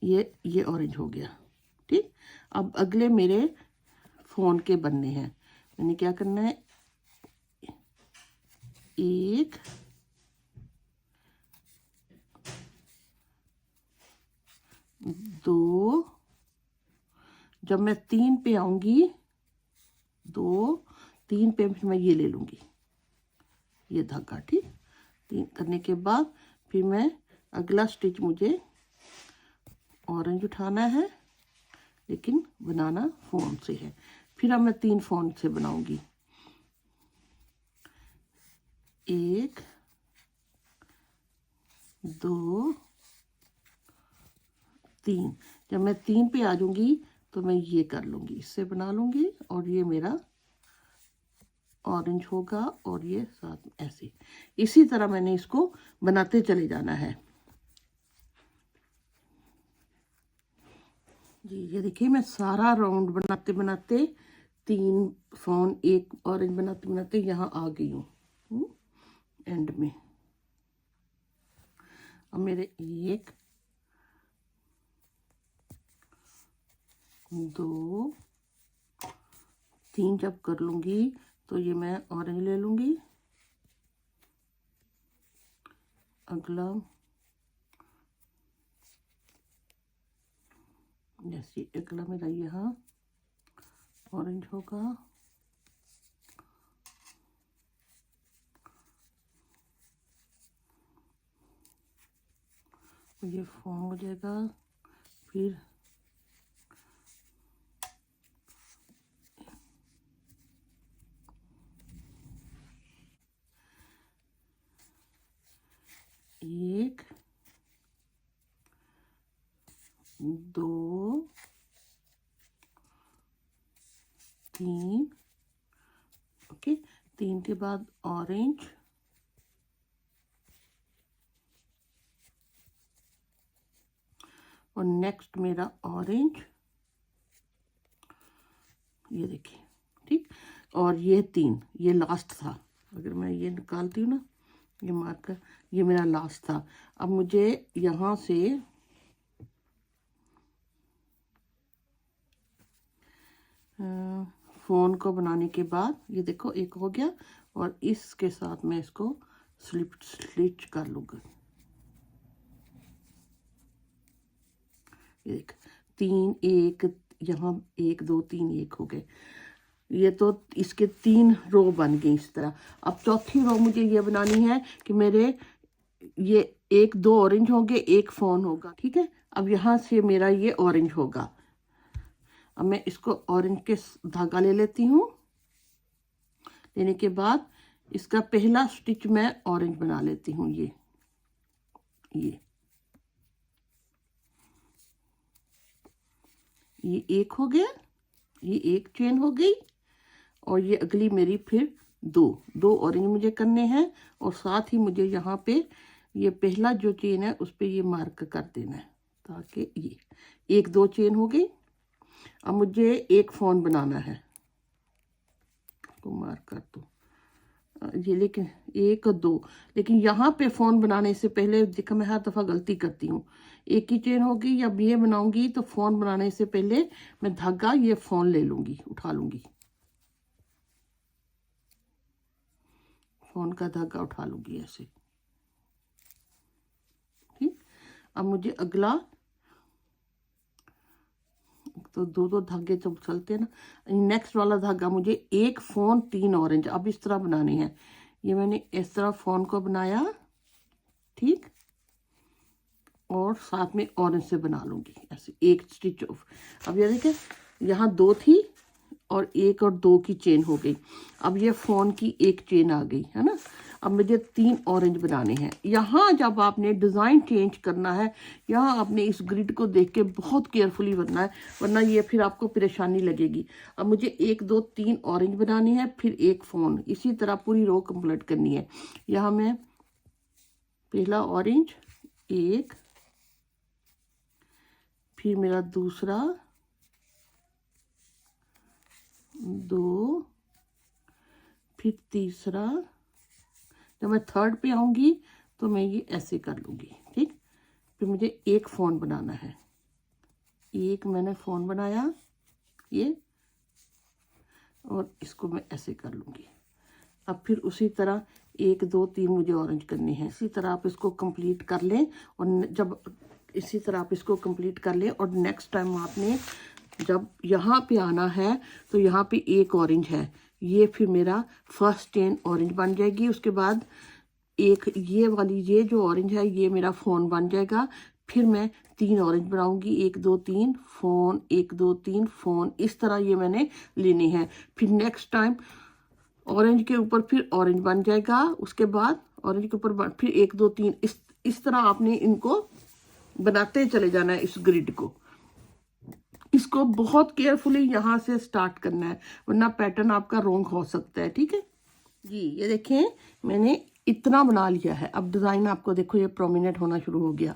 ये ऑरेंज हो गया। ठीक, अब अगले मेरे फोन के बनने हैं। मैंने क्या करना है, 1 2, जब मैं 3 पे आऊंगी, 2 3 पे फिर मैं ये ले लूंगी, ये धागा। ठीक, 3 करने के बाद फिर मैं अगला स्टिच मुझे ऑरेंज उठाना है, लेकिन बनाना फोन से है। फिर अब मैं 3 फोन से बनाऊंगी, 1 2 3। जब मैं 3 पे आ जाऊंगी तो मैं ये कर लूंगी, इससे बना लूंगी, और ये मेरा ऑरेंज होगा, और ये साथ ऐसे। इसी तरह मैंने इसको बनाते चले जाना है जी। ये देखिए मैं सारा राउंड बनाते बनाते 3 फोन 1 ऑरेंज बनाते बनाते यहाँ आ गई हूँ एंड में। अब मेरे 1 2 3 जब कर लूंगी तो ये मैं ऑरेंज ले लूंगी। अगला जैसे अगला मेरा यहाँ ऑरेंज होगा, ये फॉर्म हो जाएगा। फिर एक 2 3, ओके। 3 के बाद ऑरेंज, और नेक्स्ट मेरा ऑरेंज, ये देखिए। ठीक, और ये 3 ये लास्ट था। अगर मैं ये निकालती हूँ ना, ये मार्कर, ये मेरा लास्ट था। अब मुझे यहाँ से फोन को बनाने के बाद ये देखो एक हो गया, और इसके साथ मैं इसको स्लिच कर लूँगा। ये देख 3 1 यहाँ 1 2 3 1 हो गए। ये तो इसके 3 रो बन गई इस तरह। अब चौथी रो मुझे ये बनानी है कि मेरे ये 1 2 ऑरेंज होंगे, 1 फोन होगा। ठीक है, अब यहाँ से मेरा ये ऑरेंज होगा। अब मैं इसको ऑरेंज के धागा ले लेती हूँ। लेने के बाद इसका पहला स्टिच मैं ऑरेंज बना लेती हूँ। ये एक हो गया, ये एक चेन हो गई, और ये अगली मेरी फिर 2 ऑरेंज मुझे करने हैं, और साथ ही मुझे यहाँ पे ये पहला जो चेन है उस पे ये मार्क कर देना है, ताकि ये 1 2 चेन हो गई। अब मुझे एक फोन बनाना है, को मार्क कर दो। ये लेकिन 1 और 2, लेकिन यहाँ पे फ़ोन बनाने से पहले देखा मैं हर दफ़ा गलती करती हूँ। एक ही चेन होगी, जब ये बनाऊंगी तो फ़ोन बनाने से पहले मैं धागा ये फ़ोन ले लूँगी, उठा लूँगी, फ़ोन का धागा उठा लूँगी ऐसे। ठीक, अब मुझे अगला तो 2 धागे जब चलते हैं ना, नेक्स्ट वाला धागा मुझे 1 फ़ोन 3 ऑरेंज अब इस तरह बनाने हैं। ये मैंने इस तरह फ़ोन को बनाया, ठीक, और साथ में ऑरेंज से बना लूँगी ऐसे 1 स्टिच ऑफ। अब ये देखें यहाँ 2 थी और 1 और 2 की चेन हो गई। अब ये फ़ोन की 1 चेन आ गई है ना। अब मुझे 3 ऑरेंज बनाने हैं। यहाँ जब आपने डिज़ाइन चेंज करना है, यहाँ आपने इस ग्रिड को देख के बहुत केयरफुली बनना है, वरना ये फिर आपको परेशानी लगेगी। अब मुझे 1 2 3 ऑरेंज बनाने हैं, फिर 1 फ़ोन, इसी तरह पूरी रो कंप्लीट करनी है। यहाँ मैं पहला ऑरेंज 1, फिर मेरा दूसरा 2, फिर तीसरा, जब मैं थर्ड पे आऊंगी तो मैं ये ऐसे कर लूँगी, ठीक। फिर मुझे 1 फ़ोन बनाना है, 1 मैंने फ़ोन बनाया ये, और इसको मैं ऐसे कर लूँगी। अब फिर उसी तरह 1 2 3 मुझे ऑरेंज करने हैं। इसी तरह आप इसको कंप्लीट कर लें, और जब इसी तरह आप इसको कंप्लीट कर लें, और नेक्स्ट टाइम आपने जब यहाँ पे आना है तो यहाँ पे 1 ऑरेंज है, ये फिर मेरा फर्स्ट चेन ऑरेंज बन जाएगी। उसके बाद एक ये वाली, ये जो ऑरेंज है ये मेरा फ़ोन बन जाएगा। फिर मैं 3 ऑरेंज बनाऊंगी, 1 2 3 फ़ोन, 1 2 3 फ़ोन, इस तरह ये मैंने लेने हैं। फिर नेक्स्ट टाइम ऑरेंज के ऊपर फिर ऑरेंज बन जाएगा, उसके बाद ऑरेंज के ऊपर फिर 1 2 3, इस तरह आपने इनको बनाते चले जाना है इस ग्रिड को। इसको बहुत केयरफुली यहाँ से स्टार्ट करना है, वरना पैटर्न आपका रॉन्ग हो सकता है, ठीक है जी। ये देखें मैंने इतना बना लिया है। अब डिज़ाइन आपको देखो ये प्रोमिनेंट होना शुरू हो गया।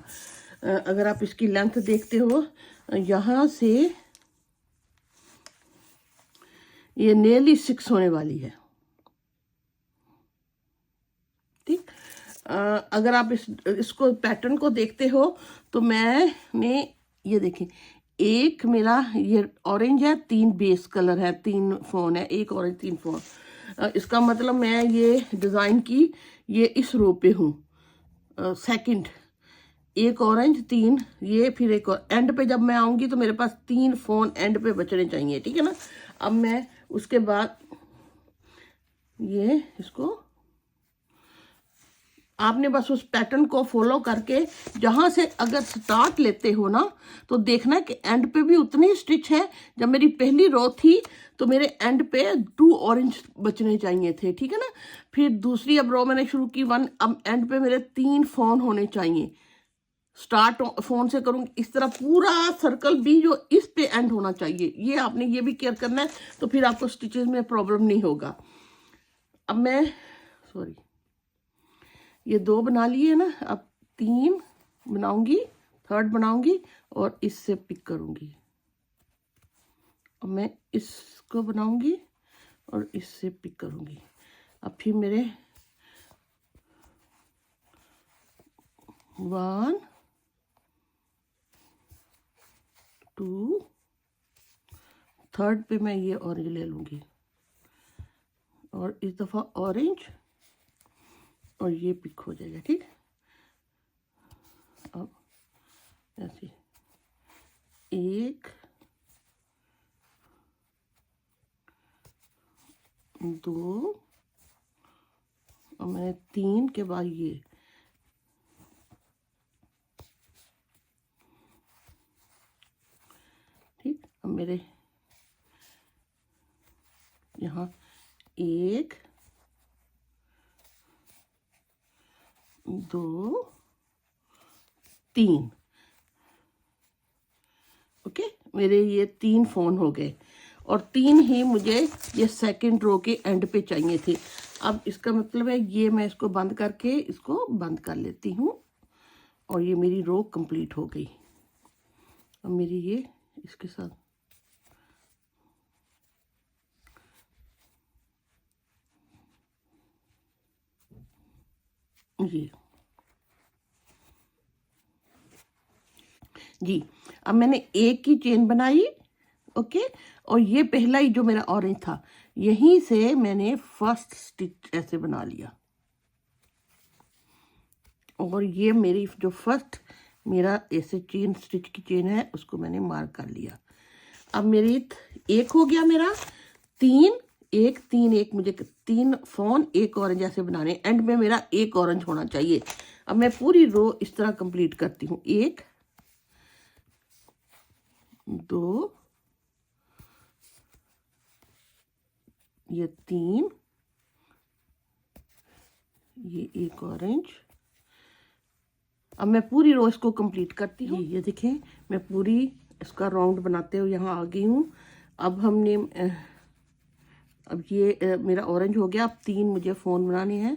अगर आप इसकी लेंथ देखते हो, यहाँ से ये नियरली 6 होने वाली है, ठीक। अगर आप इसको पैटर्न को देखते हो तो मैंने ये देखें, एक मेरा ये ऑरेंज है, 3 बेस कलर है, 3 फ़ोन है, 1 ऑरेंज 3 फ़ोन। इसका मतलब मैं ये डिज़ाइन की ये इस रो पे हूँ, सेकंड, 1 ऑरेंज 3 ये, फिर 1 और एंड पे जब मैं आऊँगी तो मेरे पास 3 फ़ोन एंड पे बचने चाहिए, ठीक है ना। अब मैं उसके बाद ये इसको आपने बस उस पैटर्न को फॉलो करके जहाँ से अगर स्टार्ट लेते हो ना, तो देखना कि एंड पे भी उतनी ही स्टिच है। जब मेरी पहली रो थी तो मेरे एंड पे 2 ऑरेंज बचने चाहिए थे, ठीक है ना। फिर दूसरी अब रो मैंने शुरू की 1, अब एंड पे मेरे 3 फ़ोन होने चाहिए। स्टार्ट फ़ोन से करूँगी, इस तरह पूरा सर्कल भी जो इस पे एंड होना चाहिए, ये आपने ये भी केयर करना है, तो फिर आपको स्टिचेस में प्रॉब्लम नहीं होगा। अब मैं सॉरी ये 2 बना लिए ना, अब 3 बनाऊंगी, थर्ड बनाऊंगी और इससे पिक करूंगी। अब मैं इसको बनाऊंगी और इससे पिक करूंगी। अब फिर मेरे 1 2 थर्ड पे मैं ये ऑरेंज ले लूंगी, और इस दफ़ा ऑरेंज, और ये पिक हो जाएगा, ठीक। अब ऐसे 1 2 और मैंने 3 के बाद ये, ठीक। अब मेरे यहाँ 1 2 3, ओके, मेरे ये 3 फ़ोन हो गए, और 3 ही मुझे ये सेकंड रो के एंड पे चाहिए थे। अब इसका मतलब है ये मैं इसको बंद करके इसको बंद कर लेती हूँ, और ये मेरी रो कंप्लीट हो गई। अब मेरी ये इसके साथ ये जी। अब मैंने एक की चेन बनाई, ओके, और ये पहला ही जो मेरा ऑरेंज था, यहीं से मैंने फर्स्ट स्टिच ऐसे बना लिया, और ये मेरी जो फर्स्ट मेरा ऐसे चेन स्टिच की चेन है उसको मैंने मार्क कर लिया। अब मेरी एक हो गया मेरा, 3 1 3 1, मुझे 3 फोन एक ऑरेंज ऐसे बनाने, एंड में मेरा एक ऑरेंज होना चाहिए। अब मैं पूरी रो इस तरह कंप्लीट करती हूँ, 1 2 ये 3, ये एक ऑरेंज। अब मैं पूरी रो इसको कंप्लीट करती हूँ। ये देखें, मैं पूरी इसका राउंड बनाते हुए यहाँ आ गई हूँ। अब हमने अब ये मेरा ऑरेंज हो गया। अब 3 मुझे फोन बनाने हैं,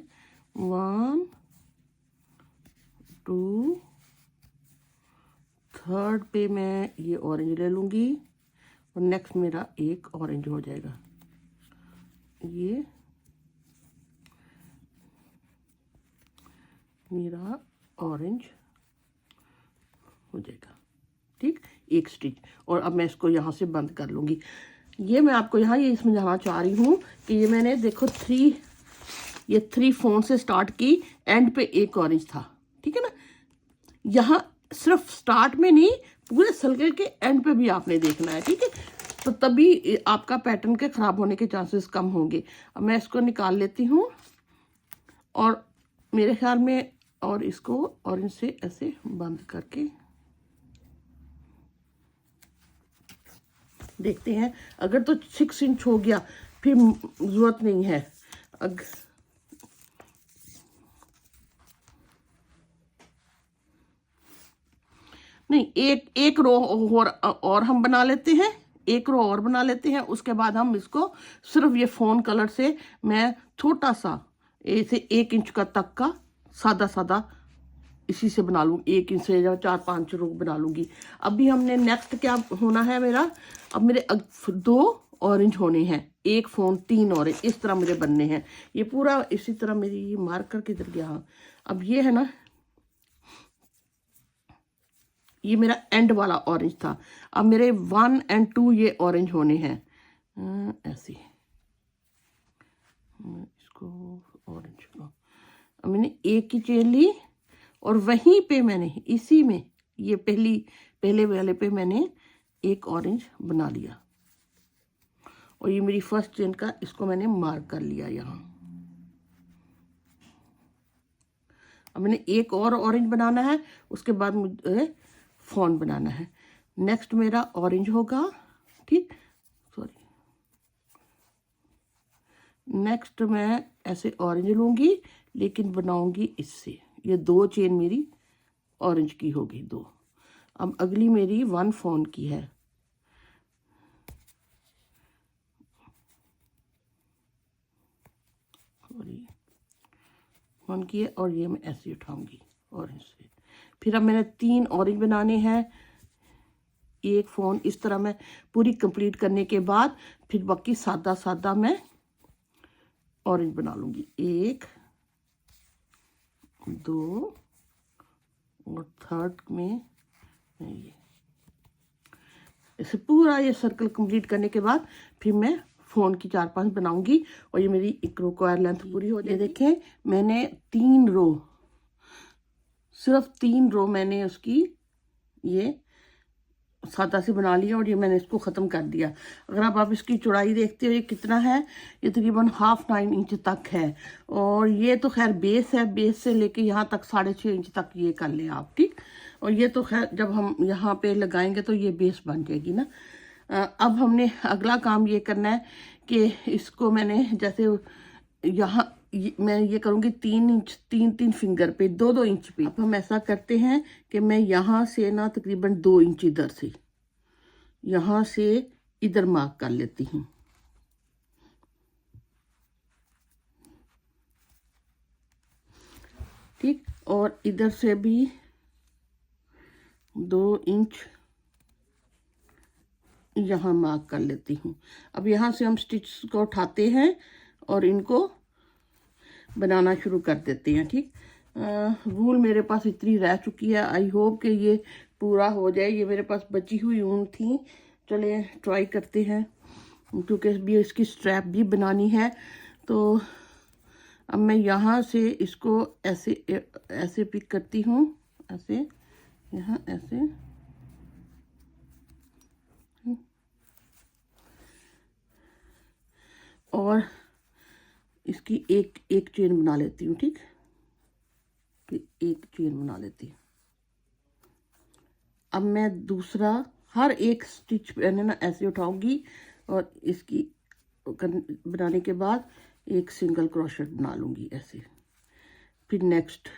1 2, थर्ड पे मैं ये ऑरेंज ले लूँगी, और नेक्स्ट मेरा एक ऑरेंज हो जाएगा, ये मेरा ऑरेंज हो जाएगा, ठीक, एक स्टिच। और अब मैं इसको यहाँ से बंद कर लूँगी। ये मैं आपको यहाँ ये समझाना चाह रही हूँ कि ये मैंने देखो 3 फोन से स्टार्ट की, एंड पे एक ऑरेंज था, ठीक है ना। यहाँ सिर्फ स्टार्ट में नहीं, पूरे सर्कल के एंड पे भी आपने देखना है, ठीक है, तो तभी आपका पैटर्न के खराब होने के चांसेस कम होंगे। अब मैं इसको निकाल लेती हूँ, और मेरे ख्याल में, और इसको ऑरेंज से ऐसे बंद करके देखते हैं। अगर तो 6 इंच हो गया फिर जरूरत नहीं है। नहीं, एक रो और हम बना लेते हैं, एक रो और बना लेते हैं। उसके बाद हम इसको सिर्फ ये फोन कलर से मैं छोटा सा ऐसे 1 इंच का तक का सादा सादा इसी से बना लूँ, 1 इंच से या 4-5 रो बना लूँगी। अभी हमने नेक्स्ट क्या होना है मेरा, अब मेरे 2 ऑरेंज होने हैं, 1 फोन 3 ऑरेंज, इस तरह मुझे बनने हैं। ये पूरा इसी तरह मेरी मार्कर किधर गया, हाँ, अब ये है ना, ये मेरा एंड वाला ऑरेंज था। अब मेरे 1 और 2 ये ऑरेंज होने हैं, ऐसे इसको ऑरेंज को। अब मैंने एक की चेन ली, और वहीं पे मैंने इसी में ये पहले वाले पे मैंने एक ऑरेंज बना लिया, और ये मेरी फर्स्ट चेन का, इसको मैंने मार्क कर लिया यहाँ। अब मैंने एक और ऑरेंज बनाना है, उसके बाद मुझे फोन बनाना है। नेक्स्ट मेरा ऑरेंज होगा, ठीक, सॉरी, नेक्स्ट मैं ऐसे ऑरेंज लूँगी, लेकिन बनाऊंगी इससे, ये 2 चेन मेरी ऑरेंज की होगी, 2। अब अगली मेरी 1 फोन की है, सॉरी, 1 की है, और ये मैं ऐसे उठाऊंगी ऑरेंज से। फिर अब मैंने 3 ऑरेंज बनाने हैं, 1 फोन, इस तरह मैं पूरी कंप्लीट करने के बाद फिर बाकी सादा सादा मैं ऑरेंज बना लूँगी, 1 2, और थर्ड में ये इसे पूरा ये सर्कल कंप्लीट करने के बाद फिर मैं फोन की 4-5 बनाऊंगी, और ये मेरी एक रो को लेंथ पूरी हो जाएगी। देखें, मैंने 3 रो, सिर्फ 3 रो मैंने उसकी ये सादा से बना लिया, और ये मैंने इसको ख़त्म कर दिया। अगर आप इसकी चौड़ाई देखते हो, ये कितना है, ये तकरीबन 9.5 इंच तक है, और ये तो खैर बेस है, बेस से लेके यहाँ तक 6.5 इंच तक ये कर लें आप, ठीक। और ये तो खैर जब हम यहाँ पे लगाएंगे तो ये बेस बन जाएगी ना। अब हमने अगला काम ये करना है कि इसको मैंने जैसे यहाँ मैं ये करूँगी 3 इंच 3 फिंगर पे 2 इंच पे। अब हम ऐसा करते हैं कि मैं यहाँ से ना तकरीबन 2 इंच इधर से यहाँ से इधर मार्क कर लेती हूँ, ठीक, और इधर से भी 2 इंच यहाँ मार्क कर लेती हूँ। अब यहाँ से हम स्टिच को उठाते हैं और इनको बनाना शुरू कर देते हैं, ठीक। वूल मेरे पास इतनी रह चुकी है, आई होप कि ये पूरा हो जाए। ये मेरे पास बची हुई ऊन थी, चले ट्राई करते हैं, क्योंकि भी इसकी स्ट्रैप भी बनानी है। तो अब मैं यहाँ से इसको ऐसे ऐसे पिक करती हूँ, ऐसे यहाँ ऐसे, और इसकी एक एक चेन बना लेती हूँ। ठीक, एक चेन बना लेती हूँ। अब मैं दूसरा हर एक स्टिच मैंने ना ऐसे उठाऊंगी और इसकी बनाने के बाद एक सिंगल क्रोशेट बना लूँगी ऐसे। फिर नेक्स्ट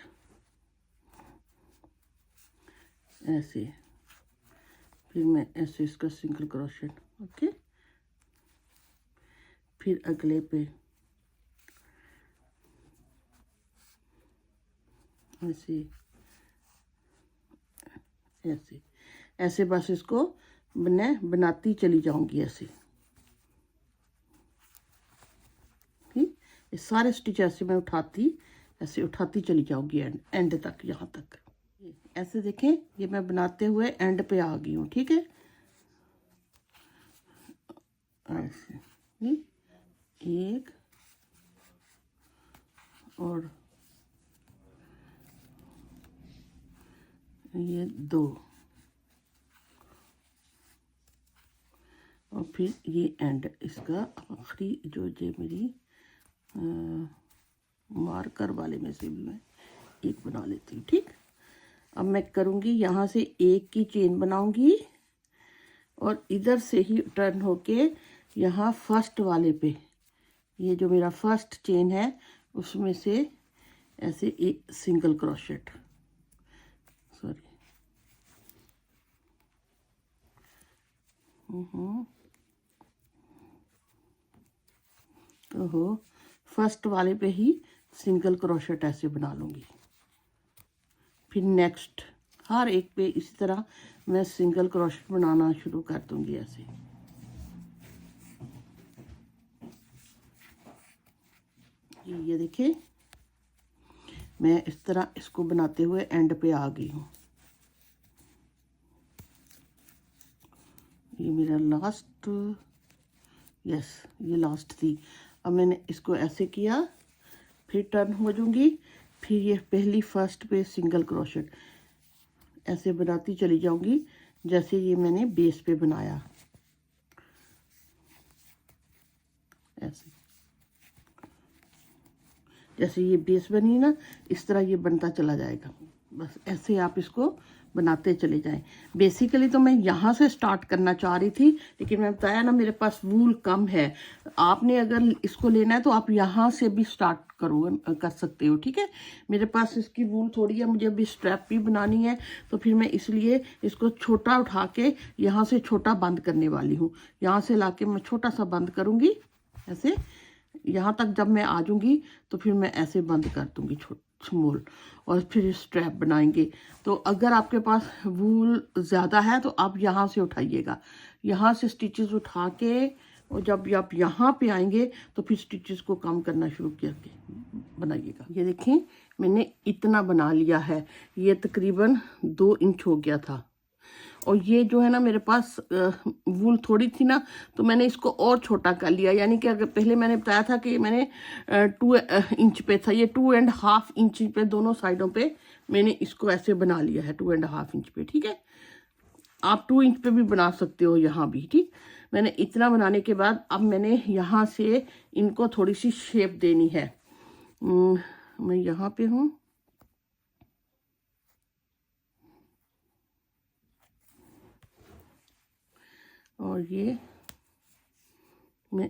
ऐसे, फिर मैं ऐसे इसका सिंगल क्रोशेट, ओके। फिर अगले पे ऐसे ऐसे ऐसे, बस इसको बनाती चली जाऊंगी ऐसे। ठीक, ये सारे स्टिच ऐसे मैं ऐसे उठाती चली जाऊंगी एंड तक, यहाँ तक। ऐसे देखें, ये मैं बनाते हुए एंड पे आ गई हूँ। ठीक है, ऐसे एक और ये दो, और फिर ये एंड इसका आखिरी जो मेरी मार्कर वाले में से भी मैं एक बना लेती हूँ। ठीक, अब मैं करूँगी यहाँ से एक की चेन बनाऊँगी और इधर से ही टर्न होके यहाँ फर्स्ट वाले पे, ये जो मेरा फर्स्ट चेन है उसमें से ऐसे एक सिंगल क्रोशेट, सॉरी, ओहो, फर्स्ट वाले पे ही सिंगल क्रोशेट ऐसे बना लूँगी। फिर नेक्स्ट हर एक पे इसी तरह मैं सिंगल क्रोशेट बनाना शुरू कर दूँगी ऐसे। ये देखिए, मैं इस तरह इसको बनाते हुए एंड पे आ गई हूँ। ये मेरा लास्ट, यस, ये लास्ट थी। अब मैंने इसको ऐसे किया, फिर टर्न हो जाऊंगी, फिर ये पहली फर्स्ट पे सिंगल क्रोशेट ऐसे बनाती चली जाऊंगी जैसे ये मैंने बेस पे बनाया, ऐसे। जैसे ये बेस बनी ना, इस तरह ये बनता चला जाएगा। बस ऐसे आप इसको बनाते चले जाएं। बेसिकली तो मैं यहाँ से स्टार्ट करना चाह रही थी, लेकिन मैं बताया ना मेरे पास वूल कम है। आपने अगर इसको लेना है तो आप यहाँ से भी स्टार्ट कर सकते हो। ठीक है, मेरे पास इसकी वूल थोड़ी है, मुझे अभी स्ट्रैप भी बनानी है, तो फिर मैं इसलिए इसको छोटा उठा के यहाँ से छोटा बंद करने वाली हूँ। यहाँ से ला के मैं छोटा सा बंद करूँगी ऐसे। यहाँ तक जब मैं आ जाऊँगी तो फिर मैं ऐसे बंद कर दूँगी स्मॉल, और फिर स्ट्रैप बनाएंगे। तो अगर आपके पास वूल ज़्यादा है तो आप यहाँ से उठाइएगा, यहाँ से स्टिचेस उठा के, और जब आप यहाँ पे आएंगे तो फिर स्टिचेस को कम करना शुरू करके बनाइएगा। ये देखें, मैंने इतना बना लिया है, ये तकरीबन 2 इंच हो गया था। और ये जो है ना मेरे पास वूल थोड़ी थी ना, तो मैंने इसको और छोटा कर लिया। यानी कि अगर पहले मैंने बताया था कि मैंने 2 इंच पे था, ये 2.5 इंच पे दोनों साइडों पे मैंने इसको ऐसे बना लिया है, 2.5 इंच पे। ठीक है, आप 2 इंच पे भी बना सकते हो यहाँ भी। ठीक, मैंने इतना बनाने के बाद अब मैंने यहाँ से इनको थोड़ी सी शेप देनी है। मैं यहाँ पे हूँ, और ये मैं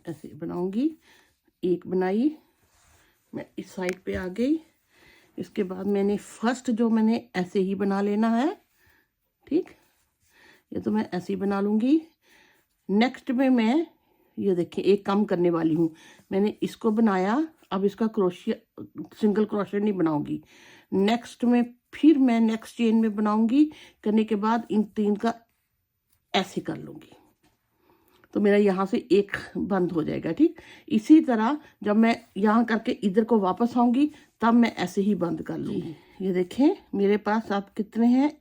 ऐसे बनाऊंगी। एक बनाई, मैं इस साइड पे आ गई। इसके बाद मैंने फर्स्ट जो मैंने ऐसे ही बना लेना है। ठीक, ये तो मैं ऐसे ही बना लूँगी। नेक्स्ट में मैं ये देखिए एक काम करने वाली हूँ, मैंने इसको बनाया, अब इसका क्रोशिया सिंगल क्रोशिया नहीं बनाऊंगी। नेक्स्ट में फिर मैं नेक्स्ट चेन में बनाऊंगी, करने के बाद इन 3 का ऐसे कर लूँगी। तो मेरा यहाँ से एक बंद हो जाएगा। ठीक, इसी तरह जब मैं यहाँ करके इधर को वापस आऊँगी तब मैं ऐसे ही बंद कर लूँगी। ये देखें मेरे पास अब कितने हैं,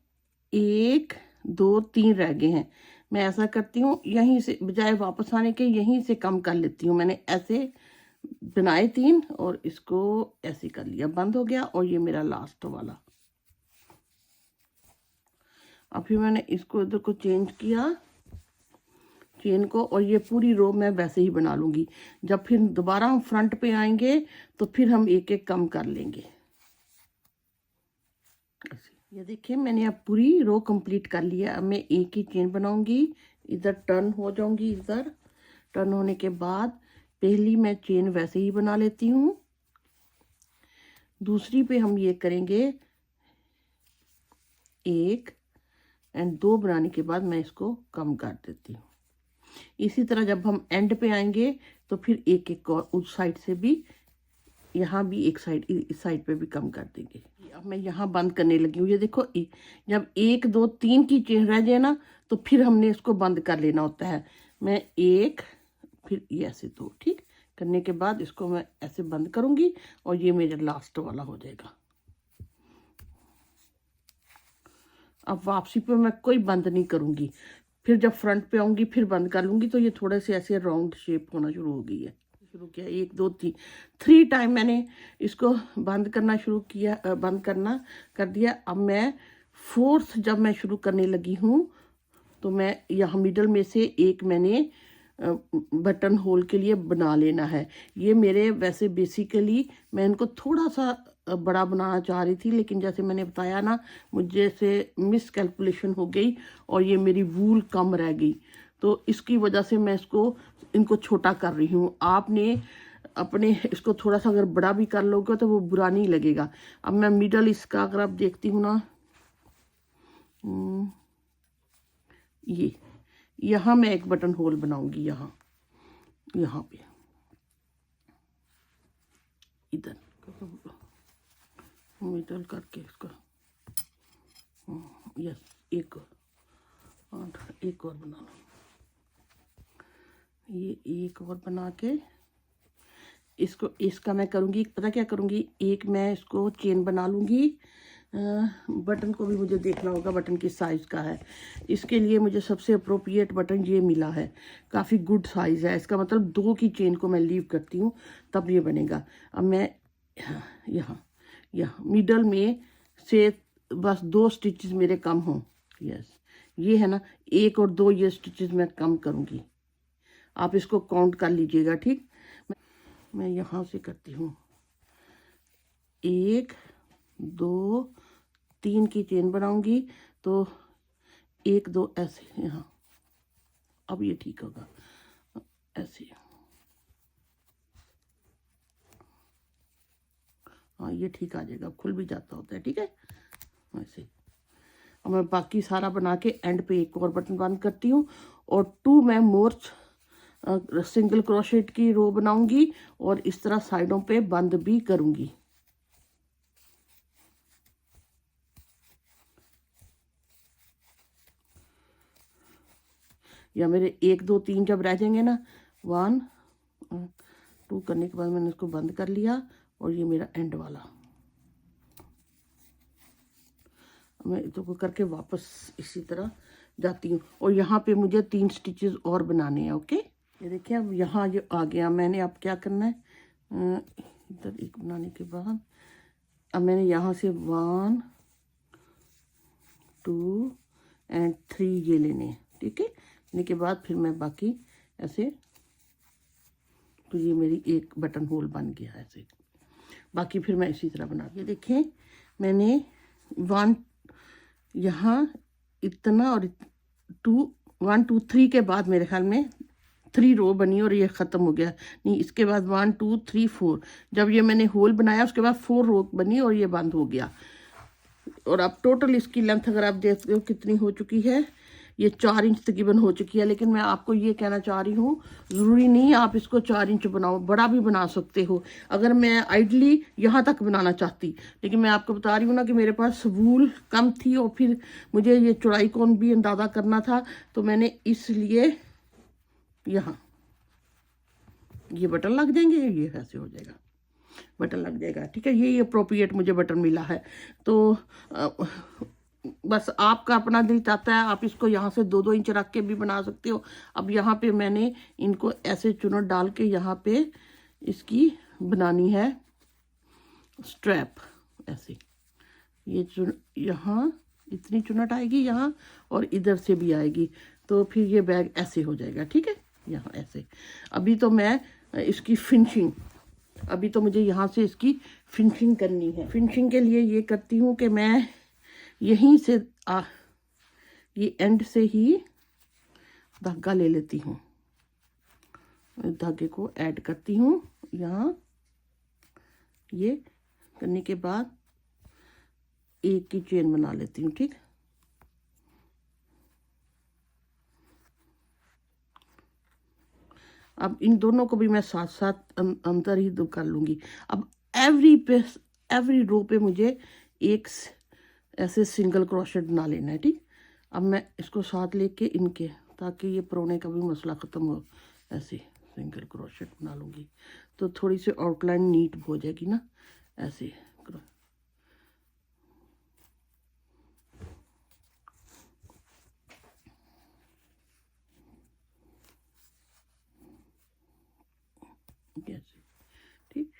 1 2 3 रह गए हैं। मैं ऐसा करती हूँ, यहीं से बजाय वापस आने के यहीं से कम कर लेती हूँ। मैंने ऐसे बनाए 3 और इसको ऐसे कर लिया, बंद हो गया। और ये मेरा लास्ट वाला। अब फिर मैंने इसको इधर को चेंज किया चेन को, और ये पूरी रो मैं वैसे ही बना लूँगी। जब फिर दोबारा हम फ्रंट पे आएंगे तो फिर हम एक एक कम कर लेंगे। ये देखिए मैंने अब पूरी रो कंप्लीट कर लिया। अब मैं एक ही चेन बनाऊंगी, इधर टर्न हो जाऊंगी। इधर टर्न होने के बाद पहली मैं चेन वैसे ही बना लेती हूँ, दूसरी पे हम ये करेंगे 1 एंड 2 बनाने के बाद मैं इसको कम कर देती हूँ। इसी तरह जब हम एंड पे आएंगे तो फिर एक एक और उस साइड से भी, यहाँ भी एक साइड, इस साइड पे भी कम कर देंगे। अब मैं यहाँ बंद करने लगी हूँ। ये देखो जब 1 2 3 की चेन रह जाए ना तो फिर हमने इसको बंद कर लेना होता है। मैं 1 फिर ये ऐसे 2, ठीक करने के बाद इसको मैं ऐसे बंद करूँगी और ये मेरा लास्ट वाला हो जाएगा। अब वापसी पे मैं कोई बंद नहीं करूँगी, फिर जब फ्रंट पे आऊँगी फिर बंद कर लूँगी। तो ये थोड़े से ऐसे राउंड शेप होना शुरू हो गई है। शुरू किया 1 2 3 टाइम मैंने इसको बंद करना शुरू किया, बंद करना कर दिया। अब मैं 4th जब मैं शुरू करने लगी हूँ तो मैं यहाँ मिडल में से एक मैंने बटन होल के लिए बना लेना है। ये मेरे वैसे बेसिकली मैं इनको थोड़ा सा बड़ा बनाना चाह रही थी, लेकिन जैसे मैंने बताया ना मुझे से मिस कैलकुलेशन हो गई और ये मेरी वूल कम रह गई, तो इसकी वजह से मैं इनको छोटा कर रही हूँ। आपने अपने इसको थोड़ा सा अगर बड़ा भी कर लोगे तो वो बुरा नहीं लगेगा। अब मैं मिडल इसका अगर आप देखती हूँ ना, ये यहाँ मैं एक बटन होल बनाऊंगी, यहाँ पे इधर मिडल करके इसका यस एक और बना लो। ये एक और बना के इसका मैं करूँगी, पता क्या करूँगी, एक मैं इसको चेन बना लूँगी। बटन को भी मुझे देखना होगा बटन किस साइज़ का है। इसके लिए मुझे सबसे अप्रोप्रिएट बटन ये मिला है, काफ़ी गुड साइज़ है इसका, मतलब 2 की चेन को मैं लीव करती हूँ तब ये बनेगा। अब मैं यहाँ मिडल में से बस 2 स्टिचेस मेरे कम हों। यस ये है ना, 1 और 2 ये स्टिचेस मैं कम करूँगी, आप इसको काउंट कर लीजिएगा। ठीक, मैं यहाँ से करती हूँ 1 2 3 की चेन बनाऊंगी तो 1 2 ऐसे यहाँ। अब ये ठीक होगा, ऐसे हाँ ये ठीक आ जाएगा, खुल भी जाता होता है। ठीक है ऐसे। अब मैं बाकी सारा बना के एंड पे एक और बटन बंद करती हूँ और 2 मैं मोर सिंगल क्रोशेट की रो बनाऊंगी और इस तरह साइडों पे बंद भी करूंगी। या मेरे 1 2 3 जब रह जाएंगे ना, 1 2 करने के बाद मैंने इसको बंद कर लिया और ये मेरा एंड वाला। मैं इसको करके वापस इसी तरह जाती हूँ और यहाँ पे मुझे 3 स्टिचेस और बनाने हैं। ओके ये देखिए अब यहाँ ये आ गया। मैंने अब क्या करना है, इधर एक बनाने के बाद अब मैंने यहाँ से 1 2 एंड 3 ये लेने हैं। ठीक है, लेने के बाद फिर मैं बाकी ऐसे, तो ये मेरी एक बटन होल बन गया ऐसे। बाकी फिर मैं इसी तरह बना के देखें। मैंने 1 यहाँ इतना और 2 1 2 3 के बाद मेरे ख्याल में 3 रो बनी और ये ख़त्म हो गया। नहीं, इसके बाद 1 2 3 4 जब ये मैंने होल बनाया उसके बाद 4 रो बनी और ये बंद हो गया। और अब टोटल इसकी लेंथ अगर आप देखते हो कितनी हो चुकी है, ये 4 इंच तकरीबन हो चुकी है। लेकिन मैं आपको ये कहना चाह रही हूँ, ज़रूरी नहीं आप इसको 4 इंच बनाओ, बड़ा भी बना सकते हो। अगर मैं आइडली यहाँ तक बनाना चाहती, लेकिन मैं आपको बता रही हूँ ना कि मेरे पास वूल कम थी और फिर मुझे ये चौड़ाई कौन भी अंदाज़ा करना था, तो मैंने इसलिए यहाँ ये बटन लग जाएंगे, ये ऐसे हो जाएगा, बटन लग जाएगा। ठीक है, ये अप्रोप्रिएट मुझे बटन मिला है। तो बस आपका अपना दिल चाहता है, आप इसको यहाँ से 2-2 इंच रख के भी बना सकते हो। अब यहाँ पे मैंने इनको ऐसे चुनट डाल के यहाँ पे इसकी बनानी है स्ट्रैप। ऐसे ये यहाँ इतनी चुनट आएगी यहाँ, और इधर से भी आएगी, तो फिर ये बैग ऐसे हो जाएगा। ठीक है, यहाँ ऐसे। अभी तो मैं इसकी फिनिशिंग, अभी तो मुझे यहाँ से इसकी फिनिशिंग करनी है। फिनिशिंग के लिए ये करती हूँ कि मैं यहीं से ये एंड से ही धागा ले लेती हूँ, धागे को ऐड करती हूँ यहाँ। ये करने के बाद एक की चेन बना लेती हूँ। ठीक, अब इन दोनों को भी मैं साथ साथ अंदर ही कर लूँगी। अब एवरी रो पे मुझे एक ऐसे सिंगल क्रोशेट बना लेना है। ठीक, अब मैं इसको साथ लेके इनके, ताकि ये परोने का भी मसला ख़त्म हो, ऐसे सिंगल क्रोशेट बना लूँगी, तो थोड़ी सी आउटलाइन नीट हो जाएगी ना। ऐसे कैसे, ठीक,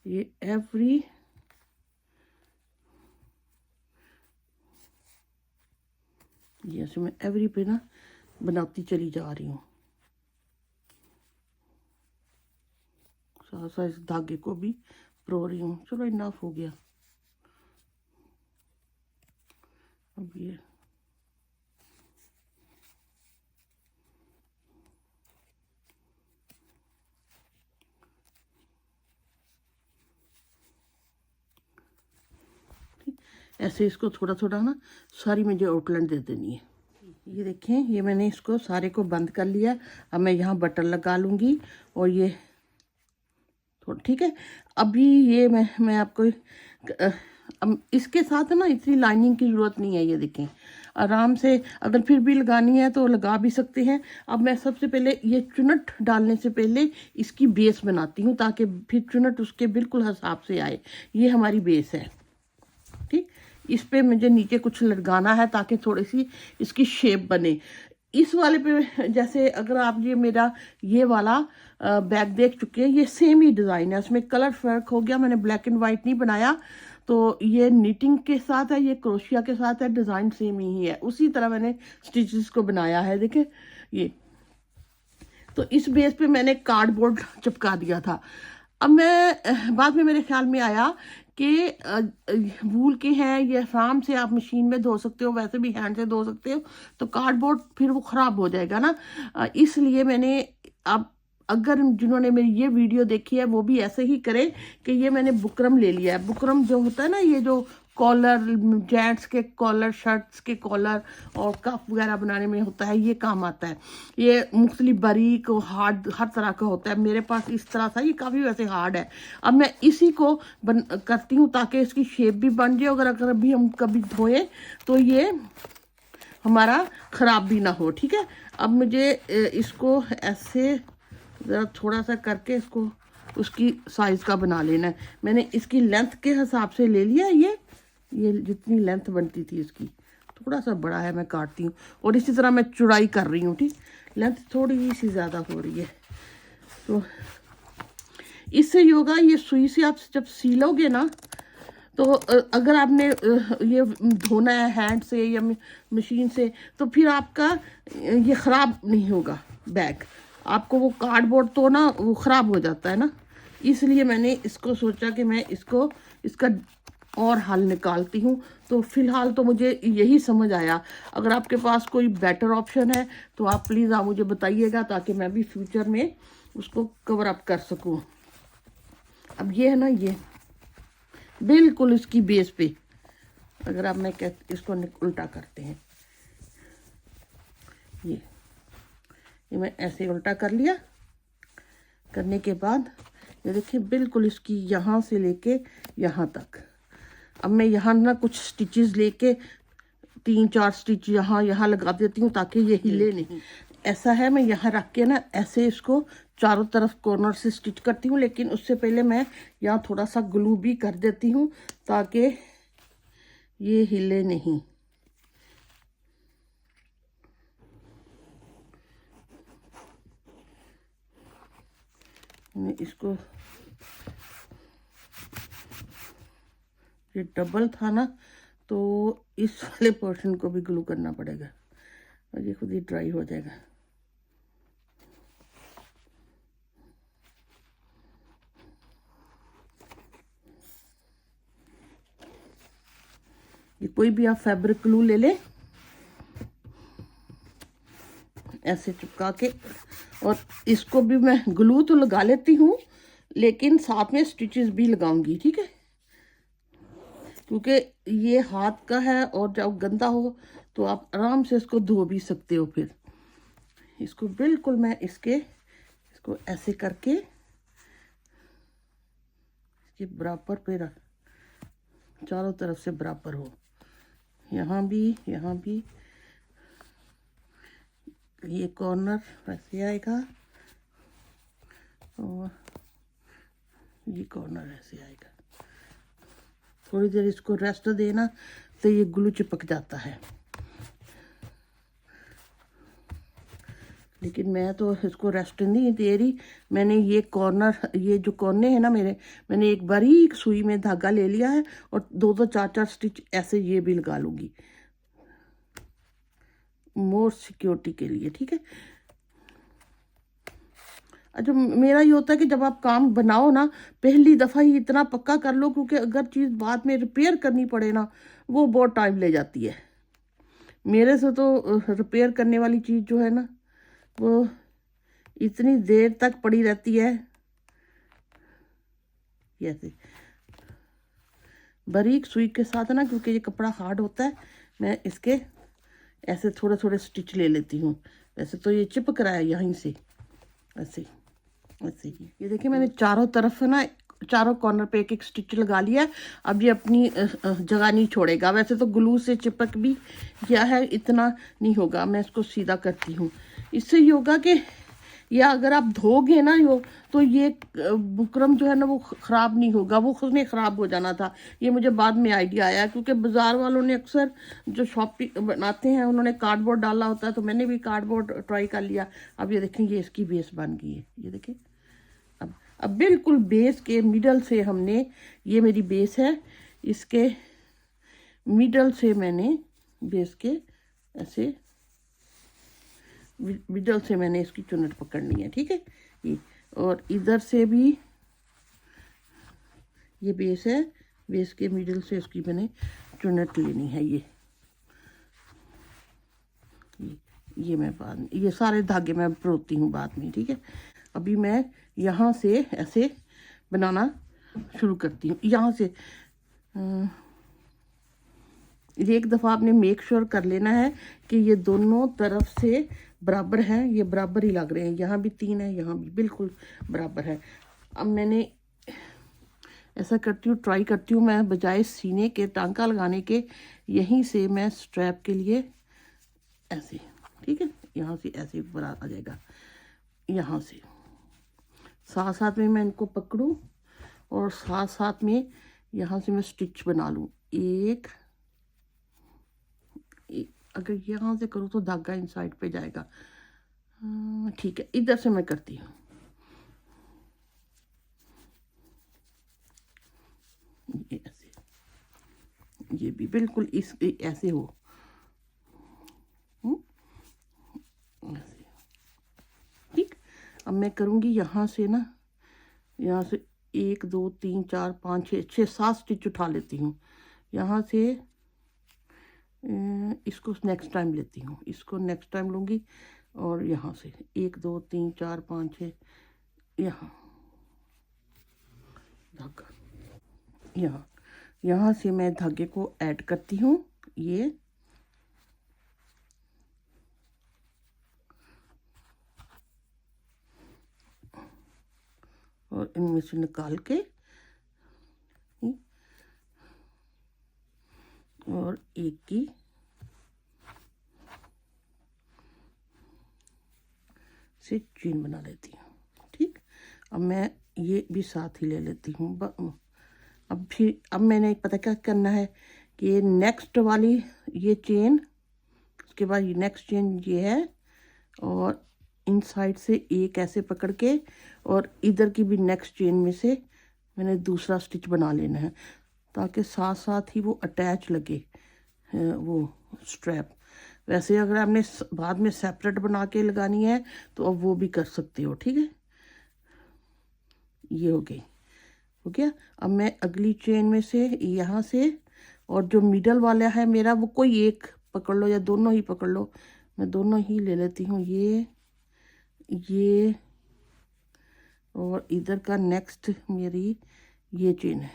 ये एवरी ऐसे मैं एवरी पे ना बनाती चली जा रही हूँ, साथ साथ इस धागे को भी परो रही हूँ। चलो इनफ हो गया। अब ये ऐसे इसको थोड़ा थोड़ा ना सारी मुझे आउटलाइन दे देनी है। ये देखें, ये मैंने इसको सारे को बंद कर लिया। अब मैं यहाँ बटन लगा लूँगी, और ये ठीक है। अभी ये मैं आपको अब इसके साथ ना इतनी लाइनिंग की ज़रूरत नहीं है। ये देखें, आराम से अगर फिर भी लगानी है तो लगा भी सकते हैं। अब मैं सबसे पहले ये चुनट डालने से पहले इसकी बेस बनाती हूँ, ताकि फिर चुनट उसके बिल्कुल हिसाब से आए। ये हमारी बेस है। ठीक, इस पे मुझे नीचे कुछ लगाना है ताकि थोड़ी सी इसकी शेप बने। इस वाले पे जैसे अगर आप ये मेरा ये वाला बैग देख चुके हैं, ये सेम ही डिज़ाइन है, उसमें कलर फर्क हो गया, मैंने ब्लैक एंड वाइट नहीं बनाया। तो ये नीटिंग के साथ है, ये क्रोशिया के साथ है, डिज़ाइन सेम ही है, उसी तरह मैंने स्टिचेस को बनाया है। देखें ये, तो इस बेस पे मैंने कार्डबोर्ड चिपका दिया था। अब मैं बाद में मेरे ख्याल में आया कि वूल के हैं, ये आराम से आप मशीन में धो सकते हो, वैसे भी हैंड से धो सकते हो, तो कार्डबोर्ड फिर वो ख़राब हो जाएगा ना। इसलिए मैंने, अब अगर जिन्होंने मेरी ये वीडियो देखी है वो भी ऐसे ही करें कि ये मैंने बुकरम ले लिया है। बुकरम जो होता है ना, ये जो कॉलर, जेंट्स के कॉलर, शर्ट्स के कॉलर और कफ वगैरह बनाने में होता है, ये काम आता है। ये मुख्तलिफ बारीक और हार्ड हर तरह का होता है। मेरे पास इस तरह था, ये काफ़ी वैसे हार्ड है। अब मैं इसी को करती हूँ ताकि इसकी शेप भी बन जाए, अगर अभी हम कभी धोएं तो ये हमारा ख़राब भी ना हो। ठीक है, अब मुझे इसको ऐसे ज़रा थोड़ा सा करके इसको उसकी साइज़ का बना लेना है। मैंने इसकी लेंथ के हिसाब से ले लिया। ये जितनी लेंथ बनती थी इसकी, थोड़ा सा बड़ा है, मैं काटती हूँ। और इसी तरह मैं चौड़ाई कर रही हूँ। ठीक, लेंथ थोड़ी सी ज़्यादा हो रही है, तो इससे ये होगा, ये सुई से आप जब सीलोगे ना, तो अगर आपने ये धोना है हैंड से या मशीन से, तो फिर आपका ये ख़राब नहीं होगा बैग। आपको वो कार्डबोर्ड तो ना वो ख़राब हो जाता है ना, इसलिए मैंने इसको सोचा कि मैं इसका और हल निकालती हूँ। तो फ़िलहाल तो मुझे यही समझ आया। अगर आपके पास कोई बेटर ऑप्शन है तो आप प्लीज़ आप मुझे बताइएगा, ताकि मैं भी फ्यूचर में उसको कवर अप कर सकूँ। अब ये है ना, ये बिल्कुल इसकी बेस पे, अगर आप मैं इसको उल्टा करते हैं, ये मैं ऐसे उल्टा कर लिया। करने के बाद ये देखिए बिल्कुल इसकी यहाँ से लेके यहाँ तक। अब मैं यहाँ ना कुछ स्टिचेस लेके 3-4 स्टिच यहाँ लगा देती हूँ ताकि ये हिले नहीं। ऐसा है, मैं यहाँ रख के ना ऐसे इसको चारों तरफ कॉर्नर से स्टिच करती हूँ, लेकिन उससे पहले मैं यहाँ थोड़ा सा ग्लू भी कर देती हूँ ताकि ये हिले नहीं। मैं इसको, ये डबल था ना तो इस वाले पोर्शन को भी ग्लू करना पड़ेगा और ये खुद ही ड्राई हो जाएगा। ये कोई भी आप फैब्रिक ग्लू ले लें, ऐसे चिपका के, और इसको भी मैं ग्लू तो लगा लेती हूँ लेकिन साथ में स्टिचेस भी लगाऊंगी, ठीक है, क्योंकि ये हाथ का है और जब गंदा हो तो आप आराम से इसको धो भी सकते हो। फिर इसको बिल्कुल मैं इसको ऐसे करके इसके बराबर पे रख, चारों तरफ से बराबर हो, यहाँ भी ये कॉर्नर ऐसे आएगा और ये कॉर्नर ऐसे आएगा। थोड़ी देर इसको रेस्ट देना तो ये ग्लू चिपक जाता है, लेकिन मैं तो इसको रेस्ट नहीं दे रही। मैंने ये कॉर्नर, ये जो कोने हैं ना मेरे, मैंने एक बारीक सुई में धागा ले लिया है और 2-2 4-4 स्टिच ऐसे ये भी लगा लूँगी मोर सिक्योरिटी के लिए, ठीक है। जो मेरा ये होता है कि जब आप काम बनाओ ना, पहली दफ़ा ही इतना पक्का कर लो, क्योंकि अगर चीज़ बाद में रिपेयर करनी पड़े ना, वो बहुत टाइम ले जाती है। मेरे से तो रिपेयर करने वाली चीज़ जो है ना, वो इतनी देर तक पड़ी रहती है। ऐसे बारीक सुई के साथ ना, क्योंकि ये कपड़ा हार्ड होता है, मैं इसके ऐसे थोड़े थोड़े स्टिच ले लेती हूँ। वैसे तो ये चिपक रहा है यहीं से, ऐसे ऐसे ही। ये देखिए मैंने चारों तरफ ना, चारों कॉर्नर पे एक एक स्टिच लगा लिया है। अब ये अपनी जगह नहीं छोड़ेगा। वैसे तो ग्लू से चिपक भी गया है, इतना नहीं होगा। मैं इसको सीधा करती हूँ, इससे ये होगा कि या अगर आप धोगे ना यो, तो ये बुकरम जो है ना वो ख़राब नहीं होगा, वो खुद में ख़राब हो जाना था। ये मुझे बाद में आइडिया आया, क्योंकि बाज़ार वालों ने अक्सर जो शॉपिंग बनाते हैं उन्होंने कार्डबोर्ड डाला होता है, तो मैंने भी कार्डबोर्ड ट्राई कर लिया। अब ये देखें, ये इसकी बेस बन गई है, ये देखें। अब बिल्कुल बेस के मिडल से हमने, ये मेरी बेस है, इसके मिडल से मैंने बेस के ऐसे मिडल से मैंने इसकी चुन्नट पकड़नी है, ठीक है। ये और इधर से भी ये बेस है, बेस के मिडल से इसकी मैंने चुन्नट लेनी है। ये मैं बाद, ये सारे धागे मैं परोती हूँ बाद में, ठीक है। अभी मैं यहाँ से ऐसे बनाना शुरू करती हूँ। यहाँ से एक दफ़ा आपने मेक श्योर कर लेना है कि ये दोनों तरफ से बराबर हैं, ये बराबर ही लग रहे हैं। यहाँ भी 3 है, यहाँ भी बिल्कुल बराबर है। अब मैंने ऐसा करती हूँ, ट्राई करती हूँ मैं, बजाय सीने के टांका लगाने के, यहीं से मैं स्ट्रैप के लिए ऐसे, ठीक है, यहाँ से ऐसे बरा आ जाएगा। यहाँ से साथ साथ में मैं इनको पकड़ूँ और साथ साथ में यहाँ से मैं स्टिच बना लूँ। एक अगर यहाँ से करूँ तो धागा इन साइड पे जाएगा, ठीक है। इधर से मैं करती हूँ, ये ऐसे, ये भी बिल्कुल इस ऐसे हो, ऐसे, ठीक। अब मैं करूँगी यहाँ से ना, यहाँ से 1 2 3 4 5 6 6 7 स्टिच उठा लेती हूँ। यहाँ से इसको नेक्स्ट टाइम लेती हूँ, इसको नेक्स्ट टाइम लूँगी। और यहाँ से 1 2 3 4 5 6, यहाँ धागा, यहाँ से मैं धागे को ऐड करती हूँ, ये और इनमें से निकाल के और एक की से चेन बना लेती हूँ। ठीक, अब मैं ये भी साथ ही ले लेती हूँ। अब मैंने पता क्या करना है कि नेक्स्ट वाली ये चेन, उसके बाद ये नेक्स्ट चेन ये है, और इन साइड से एक ऐसे पकड़ के और इधर की भी नेक्स्ट चेन में से मैंने दूसरा स्टिच बना लेना है, ताकि साथ साथ ही वो अटैच लगे वो स्ट्रैप। वैसे अगर आपने बाद में सेपरेट बना के लगानी है तो अब वो भी कर सकते हो। ठीक है, ये हो गया। अब मैं अगली चेन में से यहाँ से, और जो मिडल वाला है मेरा, वो कोई एक पकड़ लो या दोनों ही पकड़ लो, मैं दोनों ही ले लेती हूँ। ये और इधर का नेक्स्ट मेरी ये चेन है,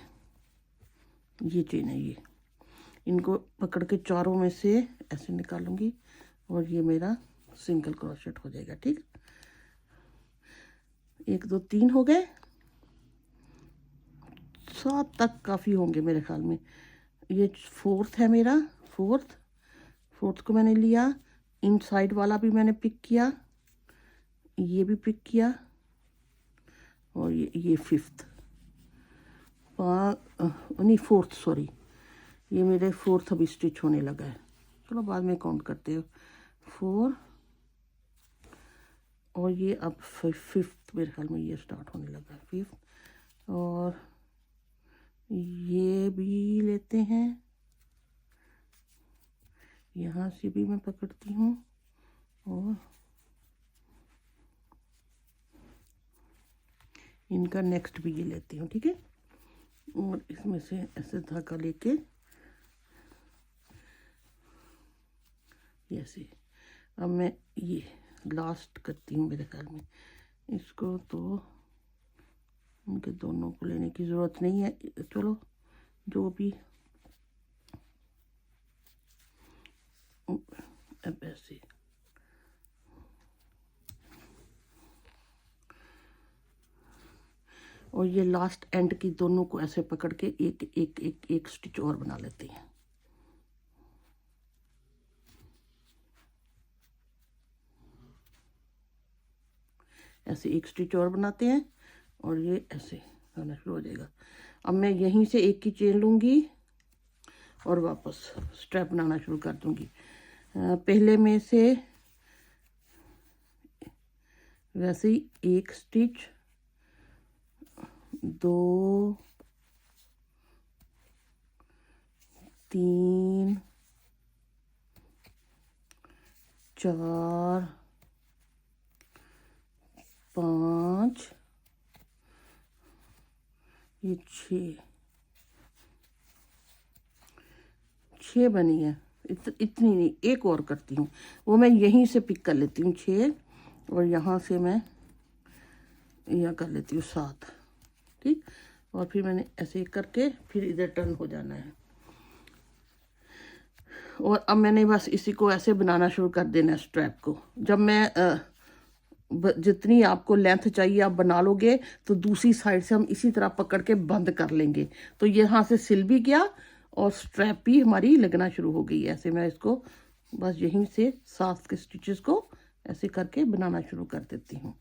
ये इनको पकड़ के चारों में से ऐसे निकालूंगी और ये मेरा सिंगल क्रोशेट हो जाएगा। ठीक, 1 2 3 हो गए, 7 तक काफ़ी होंगे मेरे ख्याल में। ये 4th है मेरा, 4th को मैंने लिया, इन साइड वाला भी मैंने पिक किया, ये भी पिक किया, और ये 5th, नहीं 4th, सॉरी, ये मेरे 4th अभी स्टिच होने लगा है। चलो बाद में काउंट करते हो। 4 और ये अब 5th मेरे ख्याल में ये स्टार्ट होने लगा है, 5th, और ये भी लेते हैं, यहाँ से भी मैं पकड़ती हूँ और इनका नेक्स्ट भी ये लेती हूँ। ठीक है, और इसमें से ऐसे धागा लेके ऐसे, अब मैं ये लास्ट करती हूँ मेरे ख्याल में इसको, तो उनके दोनों को लेने की ज़रूरत नहीं है। चलो जो भी, अब ऐसे, और ये लास्ट एंड की दोनों को ऐसे पकड़ के एक एक एक एक स्टिच और बना लेते हैं। ऐसे एक स्टिच और बनाते हैं और ये ऐसे आना शुरू हो जाएगा। अब मैं यहीं से एक की चेन लूँगी और वापस स्ट्रैप बनाना शुरू कर दूँगी। पहले में से वैसे ही एक स्टिच, 2 3 4 5, ये 6 बनी है। इतनी नहीं, एक और करती हूँ, वो मैं यहीं से पिक कर लेती हूँ 6, और यहाँ से मैं यहाँ कर लेती हूँ 7। ठीक, और फिर मैंने ऐसे करके फिर इधर टर्न हो जाना है, और अब मैंने बस इसी को ऐसे बनाना शुरू कर देना है स्ट्रैप को। जब मैं जितनी आपको लेंथ चाहिए आप बना लोगे तो दूसरी साइड से हम इसी तरह पकड़ के बंद कर लेंगे, तो यहाँ से सिल भी गया और स्ट्रैप भी हमारी लगना शुरू हो गई। ऐसे मैं इसको बस यहीं से 7 के स्टिचेस को ऐसे करके बनाना शुरू कर देती हूँ।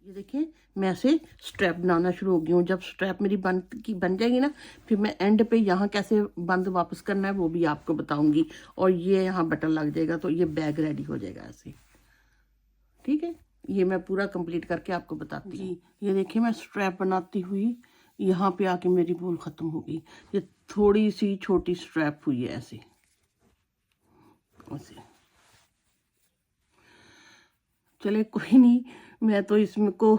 ये देखिए मैं ऐसे स्ट्रैप बनाना शुरू हो गई हूँ। जब स्ट्रैप मेरी बन जाएगी ना, फिर मैं एंड पे यहाँ कैसे बंद वापस करना है वो भी आपको बताऊंगी, और ये यहाँ बटन लग जाएगा तो ये बैग रेडी हो जाएगा ऐसे। ठीक है, ये मैं पूरा कंप्लीट करके आपको बताती हूँ। ये देखिए मैं स्ट्रैप बनाती हुई यहाँ पे आके मेरी भूल ख़त्म हो गई। ये थोड़ी सी छोटी स्ट्रैप हुई है ऐसे ऐसे। चले कोई नहीं, मैं तो इसमें को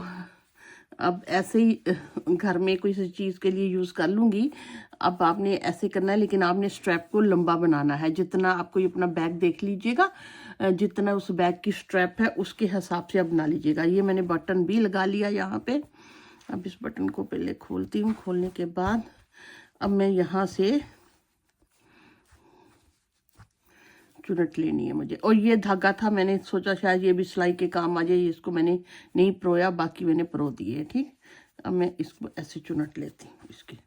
अब ऐसे ही घर में कोई सी चीज़ के लिए यूज़ कर लूँगी। अब आपने ऐसे करना है, लेकिन आपने स्ट्रैप को लंबा बनाना है। जितना आपको ये अपना बैग देख लीजिएगा, जितना उस बैग की स्ट्रैप है उसके हिसाब से आप बना लीजिएगा। ये मैंने बटन भी लगा लिया यहाँ पे। अब इस बटन को पहले खोलती हूँ। खोलने के बाद अब मैं यहाँ से चुनट लेनी है मुझे, और ये धागा था, मैंने सोचा शायद ये भी सिलाई के काम आ जाए, इसको मैंने नहीं परोया, बाकी मैंने परो दिए। ठीक, अब मैं इसको ऐसे चुनट लेती हूँ। इसके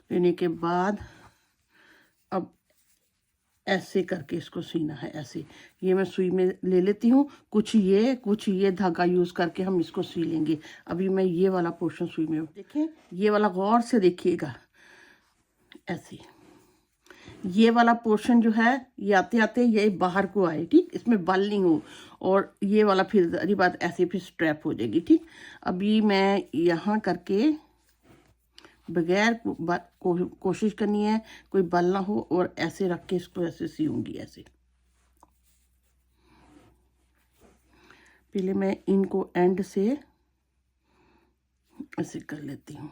लेने के बाद अब ऐसे करके इसको सीना है, ऐसे। ये मैं सुई में ले लेती हूँ, कुछ ये धागा यूज़ करके हम इसको सी लेंगे। अभी मैं ये वाला पोर्शन सुई में, देखें ये वाला गौर से देखिएगा, ऐसे ये वाला पोर्शन जो है ये आते आते ये बाहर को आए, ठीक, इसमें बल नहीं हो, और ये वाला फिर अरे बात ऐसे फिर स्ट्रैप हो जाएगी, ठीक। अभी मैं यहाँ करके बगैर कोशिश करनी है कोई बल ना हो, और ऐसे रख के इसको ऐसे सीऊंगी, ऐसे। पहले मैं इनको एंड से ऐसे कर लेती हूँ।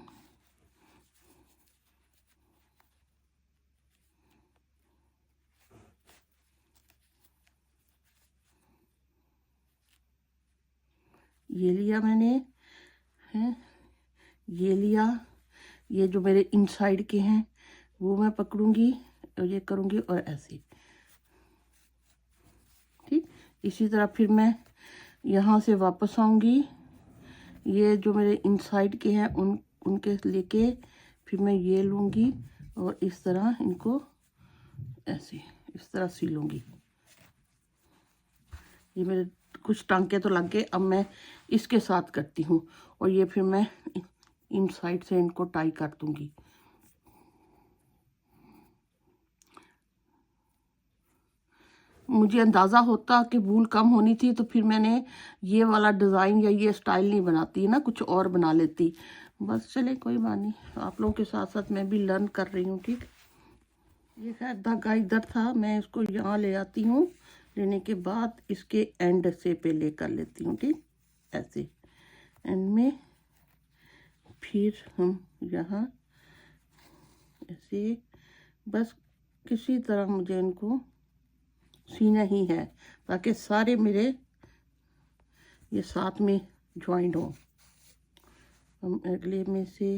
ये लिया मैंने, है ये लिया, ये जो मेरे इनसाइड के हैं वो मैं पकड़ूंगी और ये करूंगी और ऐसे, ठीक। इसी तरह फिर मैं यहाँ से वापस आऊंगी, ये जो मेरे इनसाइड के हैं उनके लेके फिर मैं ये लूँगी और इस तरह इनको ऐसे इस तरह सी लूँगी। ये मेरे कुछ टांके तो लग गए, अब मैं इसके साथ करती हूँ, और ये फिर मैं इन साइड से इनको टाई कर दूँगी। मुझे अंदाज़ा होता कि वूल कम होनी थी तो फिर मैंने ये वाला डिज़ाइन या ये स्टाइल नहीं बनाती ना, कुछ और बना लेती। बस चले कोई बात नहीं, आप लोगों के साथ साथ मैं भी लर्न कर रही हूँ, ठीक। ये शायद धागा इधर था, मैं इसको यहाँ ले आती हूँ, लेने के बाद इसके एंड से पे ले कर लेती हूँ, ठीक, ऐसे एंड में। फिर हम यहाँ ऐसे बस किसी तरह मुझे इनको सीना ही है ताकि सारे मेरे ये साथ में ज्वाइंट हो। हम अगले में से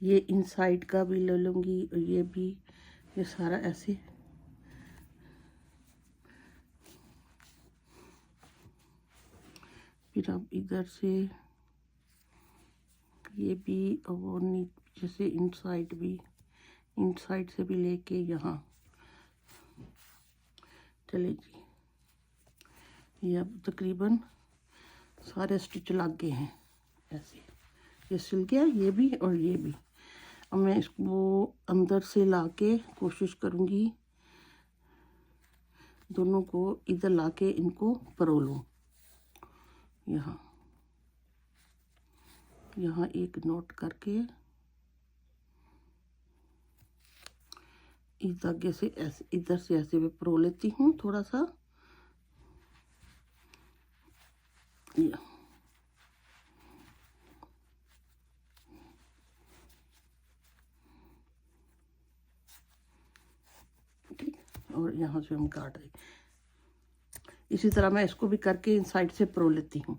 ये इनसाइड का भी ले लूँगी और ये भी, ये सारा ऐसे। फिर अब इधर से ये भी और नीचे से इनसाइड से भी लेके यहाँ चले जी। ये अब तकरीबन सारे स्टिच लग गए हैं, ऐसे ये सिल गया, ये भी और ये भी। अब मैं इसको अंदर से लाके कोशिश करूँगी दोनों को इधर लाके इनको परोलूँ। यहाँ एक नोट करके इस धागे से ऐसे इधर से ऐसे मैं परो लेती हूँ थोड़ा सा, ठीक, और यहाँ से हम काट दें। इसी तरह मैं इसको भी करके इन साइड से परो लेती हूँ।